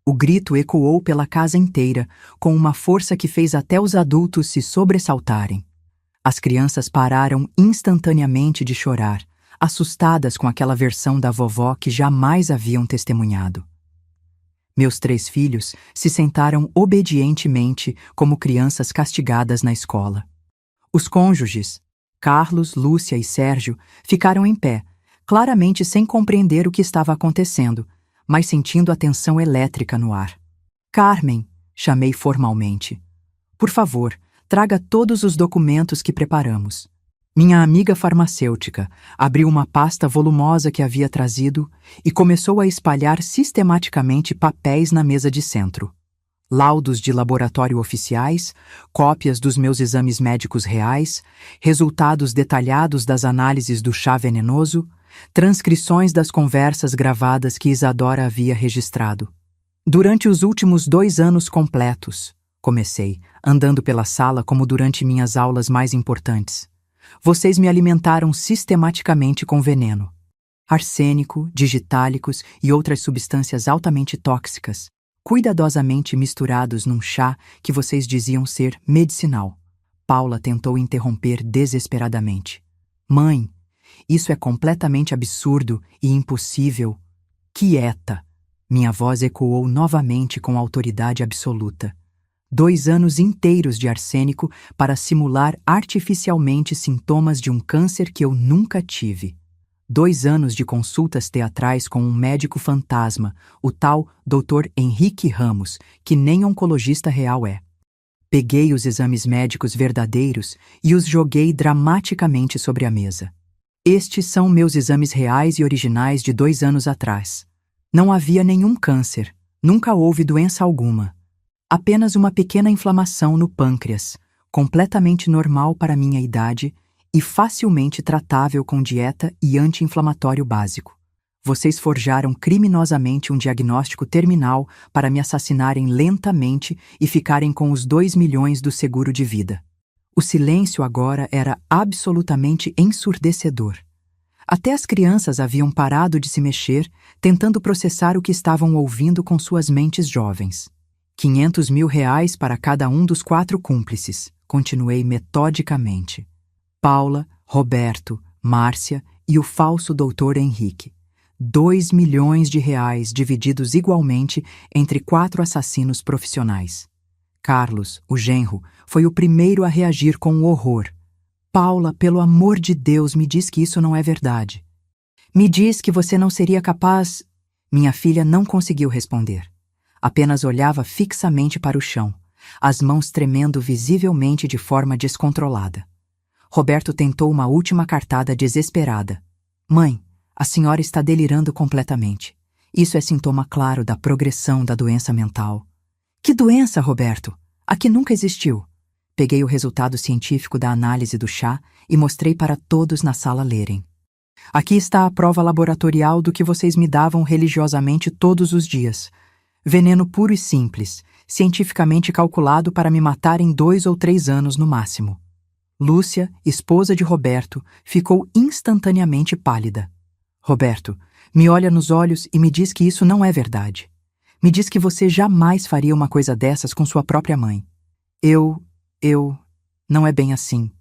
O grito ecoou pela casa inteira, com uma força que fez até os adultos se sobressaltarem. As crianças pararam instantaneamente de chorar, assustadas com aquela versão da vovó que jamais haviam testemunhado. Meus 3 filhos se sentaram obedientemente como crianças castigadas na escola. Os cônjuges, Carlos, Lúcia e Sérgio, ficaram em pé, claramente sem compreender o que estava acontecendo, mas sentindo a tensão elétrica no ar. Carmen, chamei formalmente. Por favor, traga todos os documentos que preparamos. Minha amiga farmacêutica abriu uma pasta volumosa que havia trazido e começou a espalhar sistematicamente papéis na mesa de centro. Laudos de laboratório oficiais, cópias dos meus exames médicos reais, resultados detalhados das análises do chá venenoso, transcrições das conversas gravadas que Isadora havia registrado. Durante os últimos 2 anos completos, comecei, andando pela sala como durante minhas aulas mais importantes. Vocês me alimentaram sistematicamente com veneno. Arsênico, digitálicos e outras substâncias altamente tóxicas, cuidadosamente misturados num chá que vocês diziam ser medicinal. Paula tentou interromper desesperadamente. Mãe, isso é completamente absurdo e impossível. Quieta! Minha voz ecoou novamente com autoridade absoluta. 2 anos inteiros de arsênico para simular artificialmente sintomas de um câncer que eu nunca tive. 2 anos de consultas teatrais com um médico fantasma, o tal Dr. Henrique Ramos, que nem oncologista real é. Peguei os exames médicos verdadeiros e os joguei dramaticamente sobre a mesa. Estes são meus exames reais e originais de 2 anos atrás. Não havia nenhum câncer, nunca houve doença alguma. Apenas uma pequena inflamação no pâncreas, completamente normal para minha idade e facilmente tratável com dieta e anti-inflamatório básico. Vocês forjaram criminosamente um diagnóstico terminal para me assassinarem lentamente e ficarem com os 2 milhões do seguro de vida. O silêncio agora era absolutamente ensurdecedor. Até as crianças haviam parado de se mexer, tentando processar o que estavam ouvindo com suas mentes jovens. 500 mil reais para cada um dos 4 cúmplices, continuei metodicamente. Paula, Roberto, Márcia e o falso doutor Henrique. 2 milhões de reais divididos igualmente entre 4 assassinos profissionais. Carlos, o genro, foi o primeiro a reagir com o horror. Paula, pelo amor de Deus, me diz que isso não é verdade. Me diz que você não seria capaz... Minha filha não conseguiu responder. Apenas olhava fixamente para o chão, as mãos tremendo visivelmente de forma descontrolada. Roberto tentou uma última cartada desesperada. Mãe, a senhora está delirando completamente. Isso é sintoma claro da progressão da doença mental. Que doença, Roberto? A que nunca existiu. Peguei o resultado científico da análise do chá e mostrei para todos na sala lerem. Aqui está a prova laboratorial do que vocês me davam religiosamente todos os dias. Veneno puro e simples, cientificamente calculado para me matar em 2 ou 3 anos no máximo. Lúcia, esposa de Roberto, ficou instantaneamente pálida. Roberto, me olha nos olhos e me diz que isso não é verdade. Me diz que você jamais faria uma coisa dessas com sua própria mãe. Não é bem assim.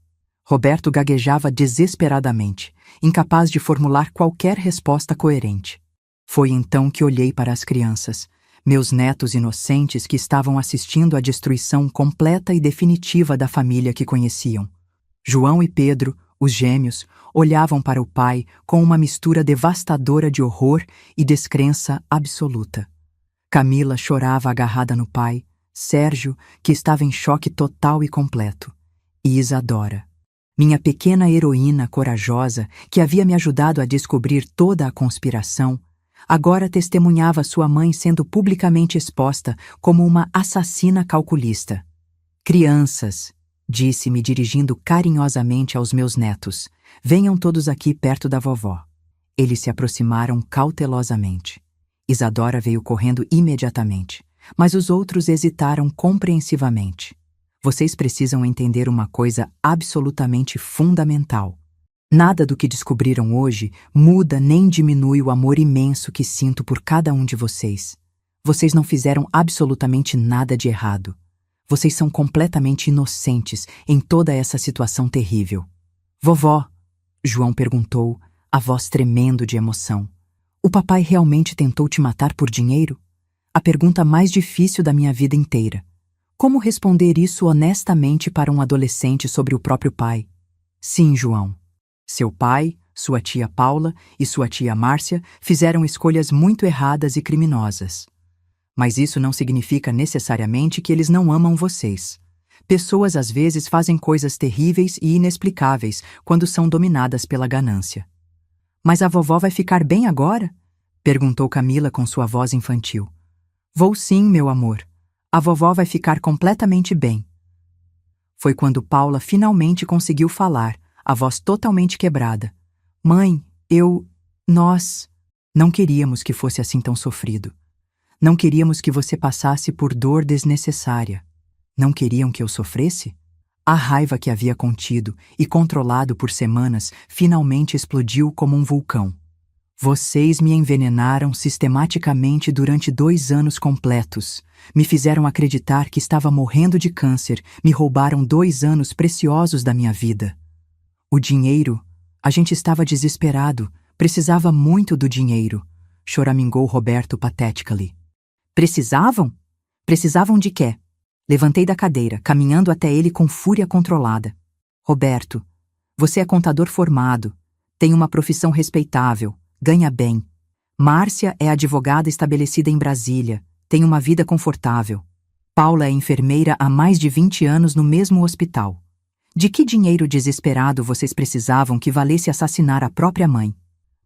Roberto gaguejava desesperadamente, incapaz de formular qualquer resposta coerente. Foi então que olhei para as crianças, meus netos inocentes que estavam assistindo à destruição completa e definitiva da família que conheciam. João e Pedro, os gêmeos, olhavam para o pai com uma mistura devastadora de horror e descrença absoluta. Camila chorava agarrada no pai, Sérgio, que estava em choque total e completo, e Isadora, minha pequena heroína corajosa que havia me ajudado a descobrir toda a conspiração, agora testemunhava sua mãe sendo publicamente exposta como uma assassina calculista. Crianças, disse-me dirigindo carinhosamente aos meus netos, venham todos aqui perto da vovó. Eles se aproximaram cautelosamente. Isadora veio correndo imediatamente, mas os outros hesitaram compreensivamente. Vocês precisam entender uma coisa absolutamente fundamental. Nada do que descobriram hoje muda nem diminui o amor imenso que sinto por cada um de vocês. Vocês não fizeram absolutamente nada de errado. Vocês são completamente inocentes em toda essa situação terrível. Vovó, João perguntou, a voz tremendo de emoção. O papai realmente tentou te matar por dinheiro? A pergunta mais difícil da minha vida inteira. Como responder isso honestamente para um adolescente sobre o próprio pai? Sim, João. Seu pai, sua tia Paula e sua tia Márcia fizeram escolhas muito erradas e criminosas. Mas isso não significa necessariamente que eles não amam vocês. Pessoas às vezes fazem coisas terríveis e inexplicáveis quando são dominadas pela ganância. Mas a vovó vai ficar bem agora? Perguntou Camila com sua voz infantil. Vou sim, meu amor. A vovó vai ficar completamente bem. Foi quando Paula finalmente conseguiu falar, a voz totalmente quebrada. Mãe, nós não queríamos que fosse assim tão sofrido. Não queríamos que você passasse por dor desnecessária. Não queriam que eu sofresse? A raiva que havia contido e controlado por semanas finalmente explodiu como um vulcão. Vocês me envenenaram sistematicamente durante 2 anos completos. Me fizeram acreditar que estava morrendo de câncer. Me roubaram 2 anos preciosos da minha vida. O dinheiro, a gente estava desesperado. Precisava muito do dinheiro. Choramingou Roberto patetically. Precisavam? Precisavam de quê? Levantei da cadeira, caminhando até ele com fúria controlada. Roberto, você é contador formado, tem uma profissão respeitável, ganha bem. Márcia é advogada estabelecida em Brasília, tem uma vida confortável. Paula é enfermeira há mais de 20 anos no mesmo hospital. De que dinheiro desesperado vocês precisavam que valesse assassinar a própria mãe?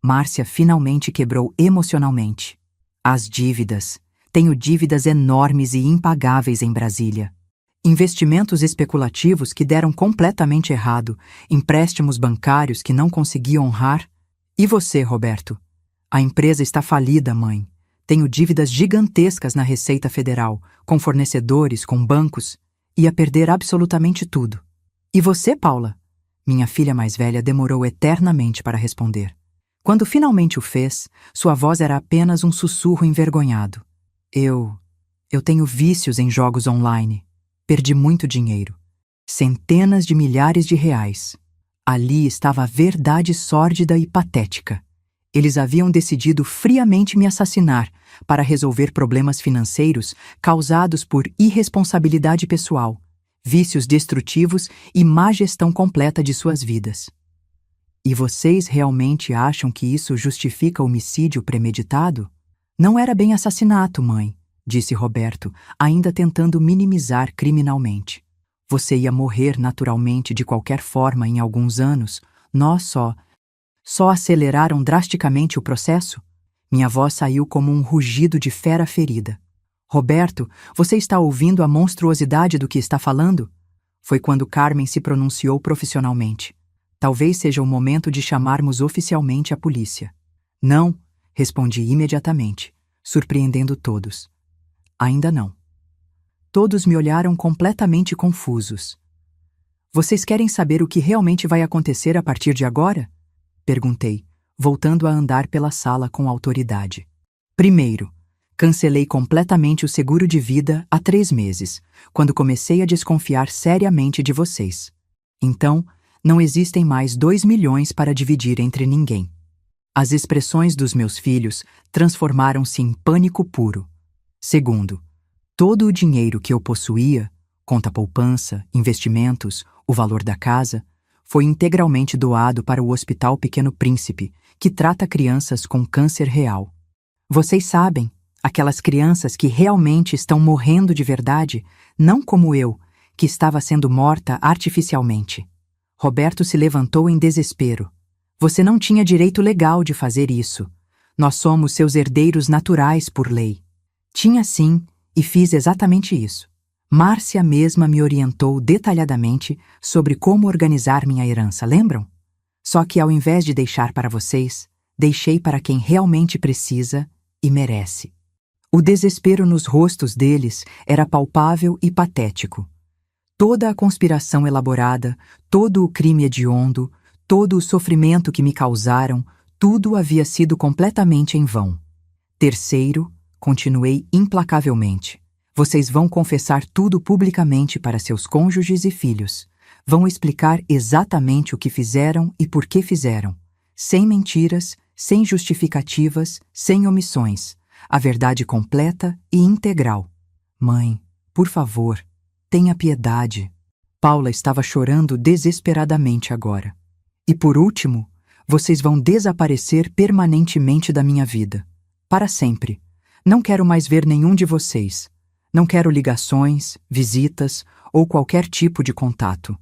Márcia finalmente quebrou emocionalmente. As dívidas. Tenho dívidas enormes e impagáveis em Brasília. Investimentos especulativos que deram completamente errado, empréstimos bancários que não consegui honrar. E você, Roberto? A empresa está falida, mãe. Tenho dívidas gigantescas na Receita Federal, com fornecedores, com bancos. Ia perder absolutamente tudo. E você, Paula? Minha filha mais velha demorou eternamente para responder. Quando finalmente o fez, sua voz era apenas um sussurro envergonhado. Eu tenho vícios em jogos online. Perdi muito dinheiro. Centenas de milhares de reais. Ali estava a verdade sórdida e patética. Eles haviam decidido friamente me assassinar para resolver problemas financeiros causados por irresponsabilidade pessoal, vícios destrutivos e má gestão completa de suas vidas. E vocês realmente acham que isso justifica homicídio premeditado? Não era bem assassinato, mãe, disse Roberto, ainda tentando minimizar criminalmente. Você ia morrer naturalmente de qualquer forma em alguns anos. Nós só aceleraram drasticamente o processo? Minha voz saiu como um rugido de fera ferida. Roberto, você está ouvindo a monstruosidade do que está falando? Foi quando Carmen se pronunciou profissionalmente. Talvez seja o momento de chamarmos oficialmente a polícia. Não, respondi imediatamente, surpreendendo todos. Ainda não. Todos me olharam completamente confusos. Vocês querem saber o que realmente vai acontecer a partir de agora? Perguntei, voltando a andar pela sala com autoridade. Primeiro, cancelei completamente o seguro de vida há 3 meses, quando comecei a desconfiar seriamente de vocês. Então, não existem mais 2 milhões para dividir entre ninguém. As expressões dos meus filhos transformaram-se em pânico puro. Segundo, todo o dinheiro que eu possuía, conta-poupança, investimentos, o valor da casa, foi integralmente doado para o Hospital Pequeno Príncipe, que trata crianças com câncer real. Vocês sabem, aquelas crianças que realmente estão morrendo de verdade, não como eu, que estava sendo morta artificialmente. Roberto se levantou em desespero. Você não tinha direito legal de fazer isso. Nós somos seus herdeiros naturais por lei. Tinha sim, e fiz exatamente isso. Márcia mesma me orientou detalhadamente sobre como organizar minha herança, lembram? Só que ao invés de deixar para vocês, deixei para quem realmente precisa e merece. O desespero nos rostos deles era palpável e patético. Toda a conspiração elaborada, todo o crime hediondo, todo o sofrimento que me causaram, tudo havia sido completamente em vão. Terceiro, continuei implacavelmente. Vocês vão confessar tudo publicamente para seus cônjuges e filhos. Vão explicar exatamente o que fizeram e por que fizeram. Sem mentiras, sem justificativas, sem omissões. A verdade completa e integral. Mãe, por favor, tenha piedade. Paula estava chorando desesperadamente agora. E por último, vocês vão desaparecer permanentemente da minha vida. Para sempre. Não quero mais ver nenhum de vocês. Não quero ligações, visitas ou qualquer tipo de contato.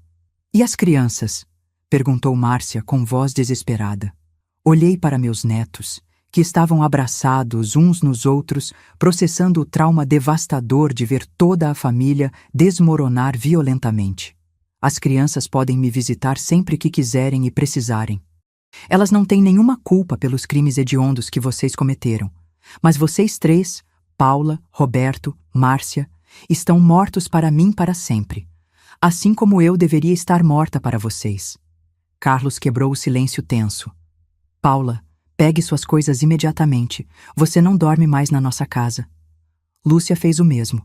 E as crianças? Perguntou Márcia com voz desesperada. Olhei para meus netos, que estavam abraçados uns nos outros, processando o trauma devastador de ver toda a família desmoronar violentamente. As crianças podem me visitar sempre que quiserem e precisarem. Elas não têm nenhuma culpa pelos crimes hediondos que vocês cometeram, mas vocês 3, Paula, Roberto, Márcia, estão mortos para mim para sempre, assim como eu deveria estar morta para vocês. Carlos quebrou o silêncio tenso. Paula, pegue suas coisas imediatamente. Você não dorme mais na nossa casa. Lúcia fez o mesmo.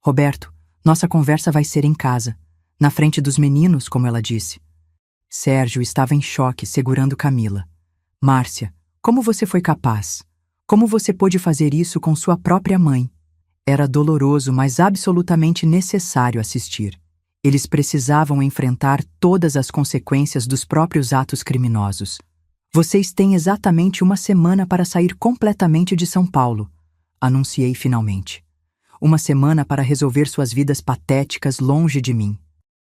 Roberto, nossa conversa vai ser em casa, na frente dos meninos, como ela disse. Sérgio estava em choque, segurando Camila. Márcia, como você foi capaz? Como você pôde fazer isso com sua própria mãe? Era doloroso, mas absolutamente necessário assistir. Eles precisavam enfrentar todas as consequências dos próprios atos criminosos. Vocês têm exatamente 1 semana para sair completamente de São Paulo, anunciei finalmente. 1 semana para resolver suas vidas patéticas longe de mim.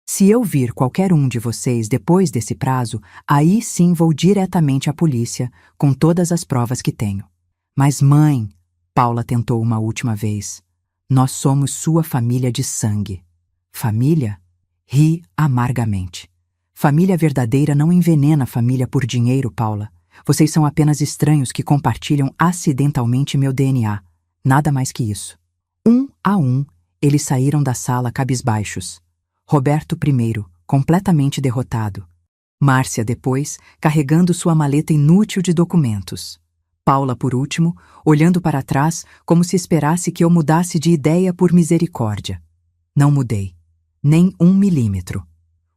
Se eu vir qualquer um de vocês depois desse prazo, aí sim vou diretamente à polícia, com todas as provas que tenho. Mas mãe, Paula tentou uma última vez, nós somos sua família de sangue. Família? Ri amargamente. Família verdadeira não envenena a família por dinheiro, Paula. Vocês são apenas estranhos que compartilham acidentalmente meu DNA. Nada mais que isso. 1 a 1, eles saíram da sala cabisbaixos. Roberto primeiro, completamente derrotado. Márcia depois, carregando sua maleta inútil de documentos. Paula, por último, olhando para trás como se esperasse que eu mudasse de ideia por misericórdia. Não mudei. Nem 1 milímetro.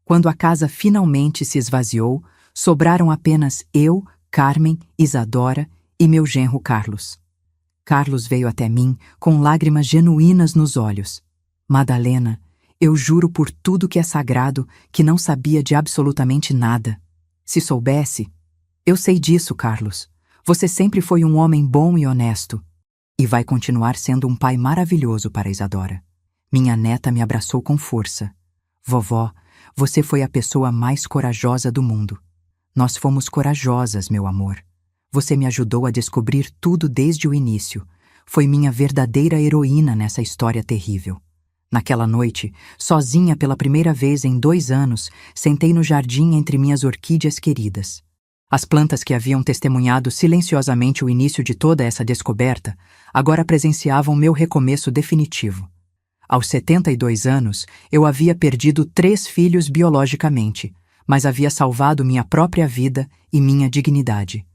Quando a casa finalmente se esvaziou, sobraram apenas eu, Carmen, Isadora e meu genro Carlos. Carlos veio até mim com lágrimas genuínas nos olhos. Madalena, eu juro por tudo que é sagrado que não sabia de absolutamente nada. Se soubesse... Eu sei disso, Carlos. Você sempre foi um homem bom e honesto. E vai continuar sendo um pai maravilhoso para Isadora. Minha neta me abraçou com força. Vovó, você foi a pessoa mais corajosa do mundo. Nós fomos corajosas, meu amor. Você me ajudou a descobrir tudo desde o início. Foi minha verdadeira heroína nessa história terrível. Naquela noite, sozinha pela primeira vez em 2 anos, sentei no jardim entre minhas orquídeas queridas. As plantas que haviam testemunhado silenciosamente o início de toda essa descoberta, agora presenciavam meu recomeço definitivo. Aos 72 anos, eu havia perdido 3 filhos biologicamente, mas havia salvado minha própria vida e minha dignidade.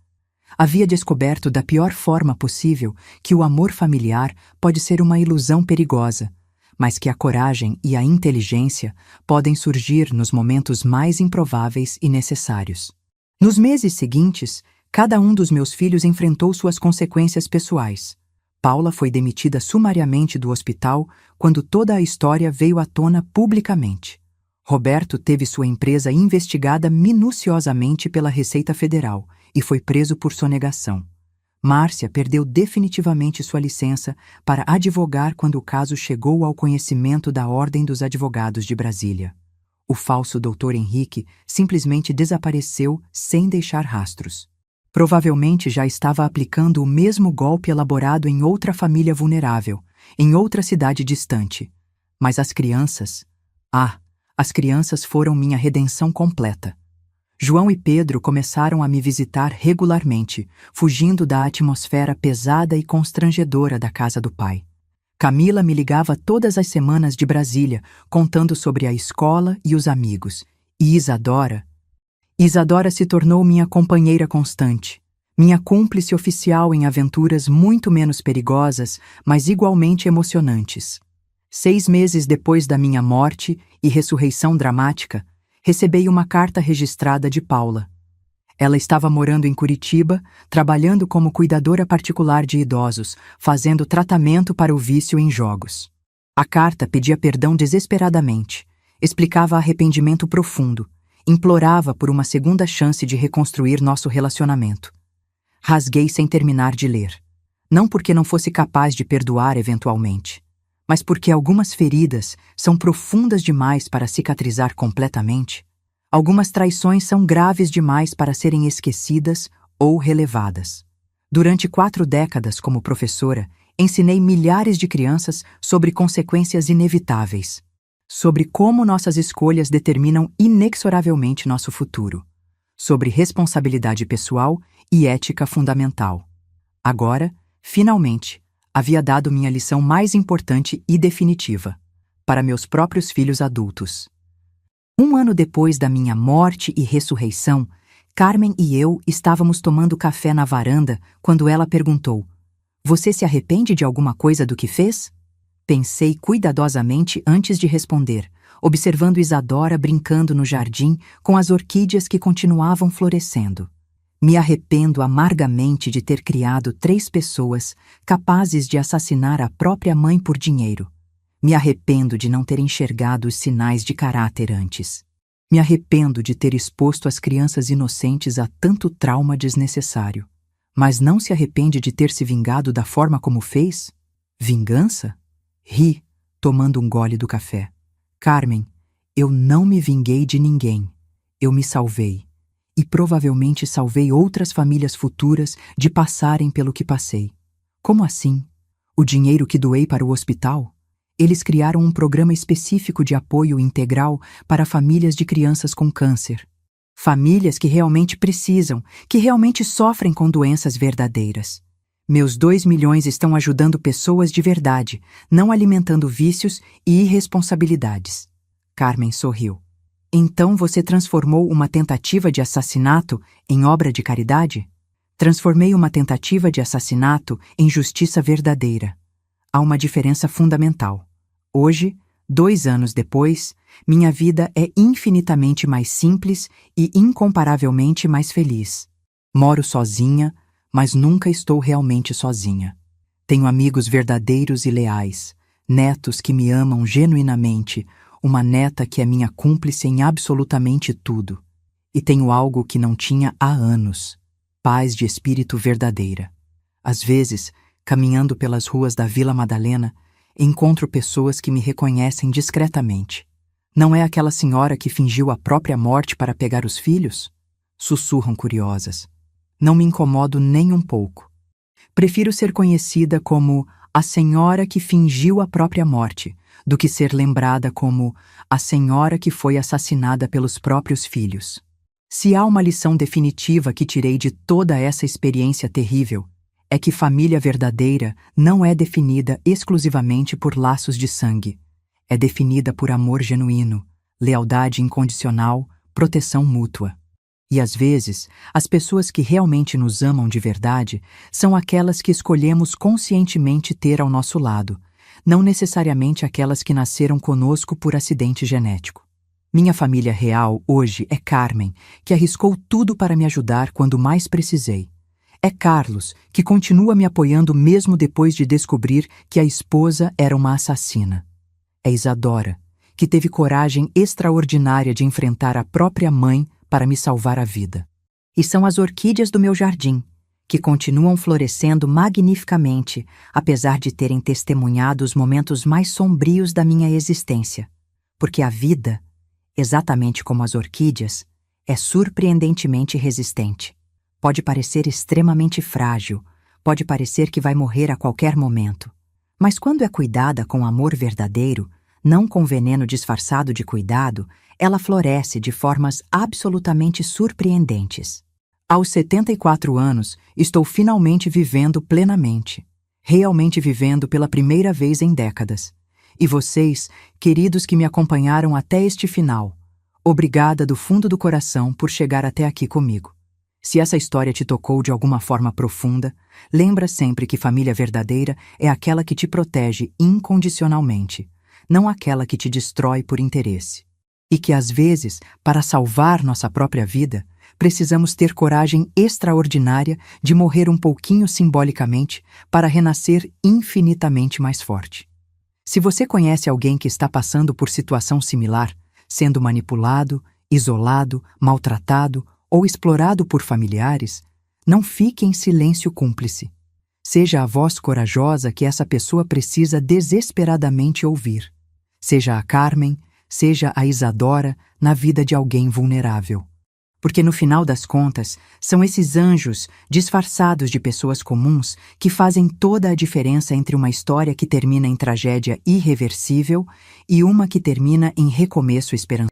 Havia descoberto da pior forma possível que o amor familiar pode ser uma ilusão perigosa, mas que a coragem e a inteligência podem surgir nos momentos mais improváveis e necessários. Nos meses seguintes, cada um dos meus filhos enfrentou suas consequências pessoais. Paula foi demitida sumariamente do hospital quando toda a história veio à tona publicamente. Roberto teve sua empresa investigada minuciosamente pela Receita Federal e foi preso por sonegação. Márcia perdeu definitivamente sua licença para advogar quando o caso chegou ao conhecimento da Ordem dos Advogados de Brasília. O falso Dr. Henrique simplesmente desapareceu sem deixar rastros. Provavelmente já estava aplicando o mesmo golpe elaborado em outra família vulnerável, em outra cidade distante. Mas as crianças... as crianças foram minha redenção completa. João e Pedro começaram a me visitar regularmente, fugindo da atmosfera pesada e constrangedora da casa do pai. Camila me ligava todas as semanas de Brasília, contando sobre a escola e os amigos. E Isadora se tornou minha companheira constante, minha cúmplice oficial em aventuras muito menos perigosas, mas igualmente emocionantes. 6 meses depois da minha morte e ressurreição dramática, recebi uma carta registrada de Paula. Ela estava morando em Curitiba, trabalhando como cuidadora particular de idosos, fazendo tratamento para o vício em jogos. A carta pedia perdão desesperadamente, explicava arrependimento profundo, implorava por uma segunda chance de reconstruir nosso relacionamento. Rasguei sem terminar de ler. Não porque não fosse capaz de perdoar eventualmente, mas porque algumas feridas são profundas demais para cicatrizar completamente. Algumas traições são graves demais para serem esquecidas ou relevadas. Durante 4 décadas como professora, ensinei milhares de crianças sobre consequências inevitáveis, sobre como nossas escolhas determinam inexoravelmente nosso futuro, sobre responsabilidade pessoal e ética fundamental. Agora, finalmente, havia dado minha lição mais importante e definitiva, para meus próprios filhos adultos. 1 ano depois da minha morte e ressurreição, Carmen e eu estávamos tomando café na varanda quando ela perguntou: "Você se arrepende de alguma coisa do que fez?" Pensei cuidadosamente antes de responder, observando Isadora brincando no jardim com as orquídeas que continuavam florescendo. Me arrependo amargamente de ter criado 3 pessoas capazes de assassinar a própria mãe por dinheiro. Me arrependo de não ter enxergado os sinais de caráter antes. Me arrependo de ter exposto as crianças inocentes a tanto trauma desnecessário. Mas não se arrepende de ter se vingado da forma como fez? Vingança? Ri, tomando um gole do café. Carmen, eu não me vinguei de ninguém. Eu me salvei. E provavelmente salvei outras famílias futuras de passarem pelo que passei. Como assim? O dinheiro que doei para o hospital? Eles criaram um programa específico de apoio integral para famílias de crianças com câncer. Famílias que realmente precisam, que realmente sofrem com doenças verdadeiras. Meus 2 milhões estão ajudando pessoas de verdade, não alimentando vícios e irresponsabilidades. Carmen sorriu. Então você transformou uma tentativa de assassinato em obra de caridade? Transformei uma tentativa de assassinato em justiça verdadeira. Há uma diferença fundamental. Hoje, 2 anos depois, minha vida é infinitamente mais simples e incomparavelmente mais feliz. Moro sozinha, mas nunca estou realmente sozinha. Tenho amigos verdadeiros e leais, netos que me amam genuinamente, uma neta que é minha cúmplice em absolutamente tudo. E tenho algo que não tinha há anos: paz de espírito verdadeira. Às vezes, caminhando pelas ruas da Vila Madalena, encontro pessoas que me reconhecem discretamente. Não é aquela senhora que fingiu a própria morte para pegar os filhos? Sussurram curiosas. Não me incomodo nem um pouco. Prefiro ser conhecida como a senhora que fingiu a própria morte, do que ser lembrada como a senhora que foi assassinada pelos próprios filhos. Se há uma lição definitiva que tirei de toda essa experiência terrível, é que família verdadeira não é definida exclusivamente por laços de sangue. É definida por amor genuíno, lealdade incondicional, proteção mútua. E às vezes, as pessoas que realmente nos amam de verdade são aquelas que escolhemos conscientemente ter ao nosso lado, não necessariamente aquelas que nasceram conosco por acidente genético. Minha família real hoje é Carmen, que arriscou tudo para me ajudar quando mais precisei. É Carlos, que continua me apoiando mesmo depois de descobrir que a esposa era uma assassina. É Isadora, que teve coragem extraordinária de enfrentar a própria mãe para me salvar a vida. E são as orquídeas do meu jardim, que continuam florescendo magnificamente, apesar de terem testemunhado os momentos mais sombrios da minha existência. Porque a vida, exatamente como as orquídeas, é surpreendentemente resistente. Pode parecer extremamente frágil, pode parecer que vai morrer a qualquer momento. Mas quando é cuidada com amor verdadeiro, não com veneno disfarçado de cuidado, ela floresce de formas absolutamente surpreendentes. Aos 74 anos, estou finalmente vivendo plenamente. Realmente vivendo pela primeira vez em décadas. E vocês, queridos que me acompanharam até este final, obrigada do fundo do coração por chegar até aqui comigo. Se essa história te tocou de alguma forma profunda, lembra sempre que família verdadeira é aquela que te protege incondicionalmente, não aquela que te destrói por interesse. E que às vezes, para salvar nossa própria vida, precisamos ter coragem extraordinária de morrer um pouquinho simbolicamente para renascer infinitamente mais forte. Se você conhece alguém que está passando por situação similar, sendo manipulado, isolado, maltratado ou explorado por familiares, não fique em silêncio cúmplice. Seja a voz corajosa que essa pessoa precisa desesperadamente ouvir. Seja a Carmen, seja a Isadora na vida de alguém vulnerável. Porque no final das contas, são esses anjos, disfarçados de pessoas comuns, que fazem toda a diferença entre uma história que termina em tragédia irreversível e uma que termina em recomeço esperançoso.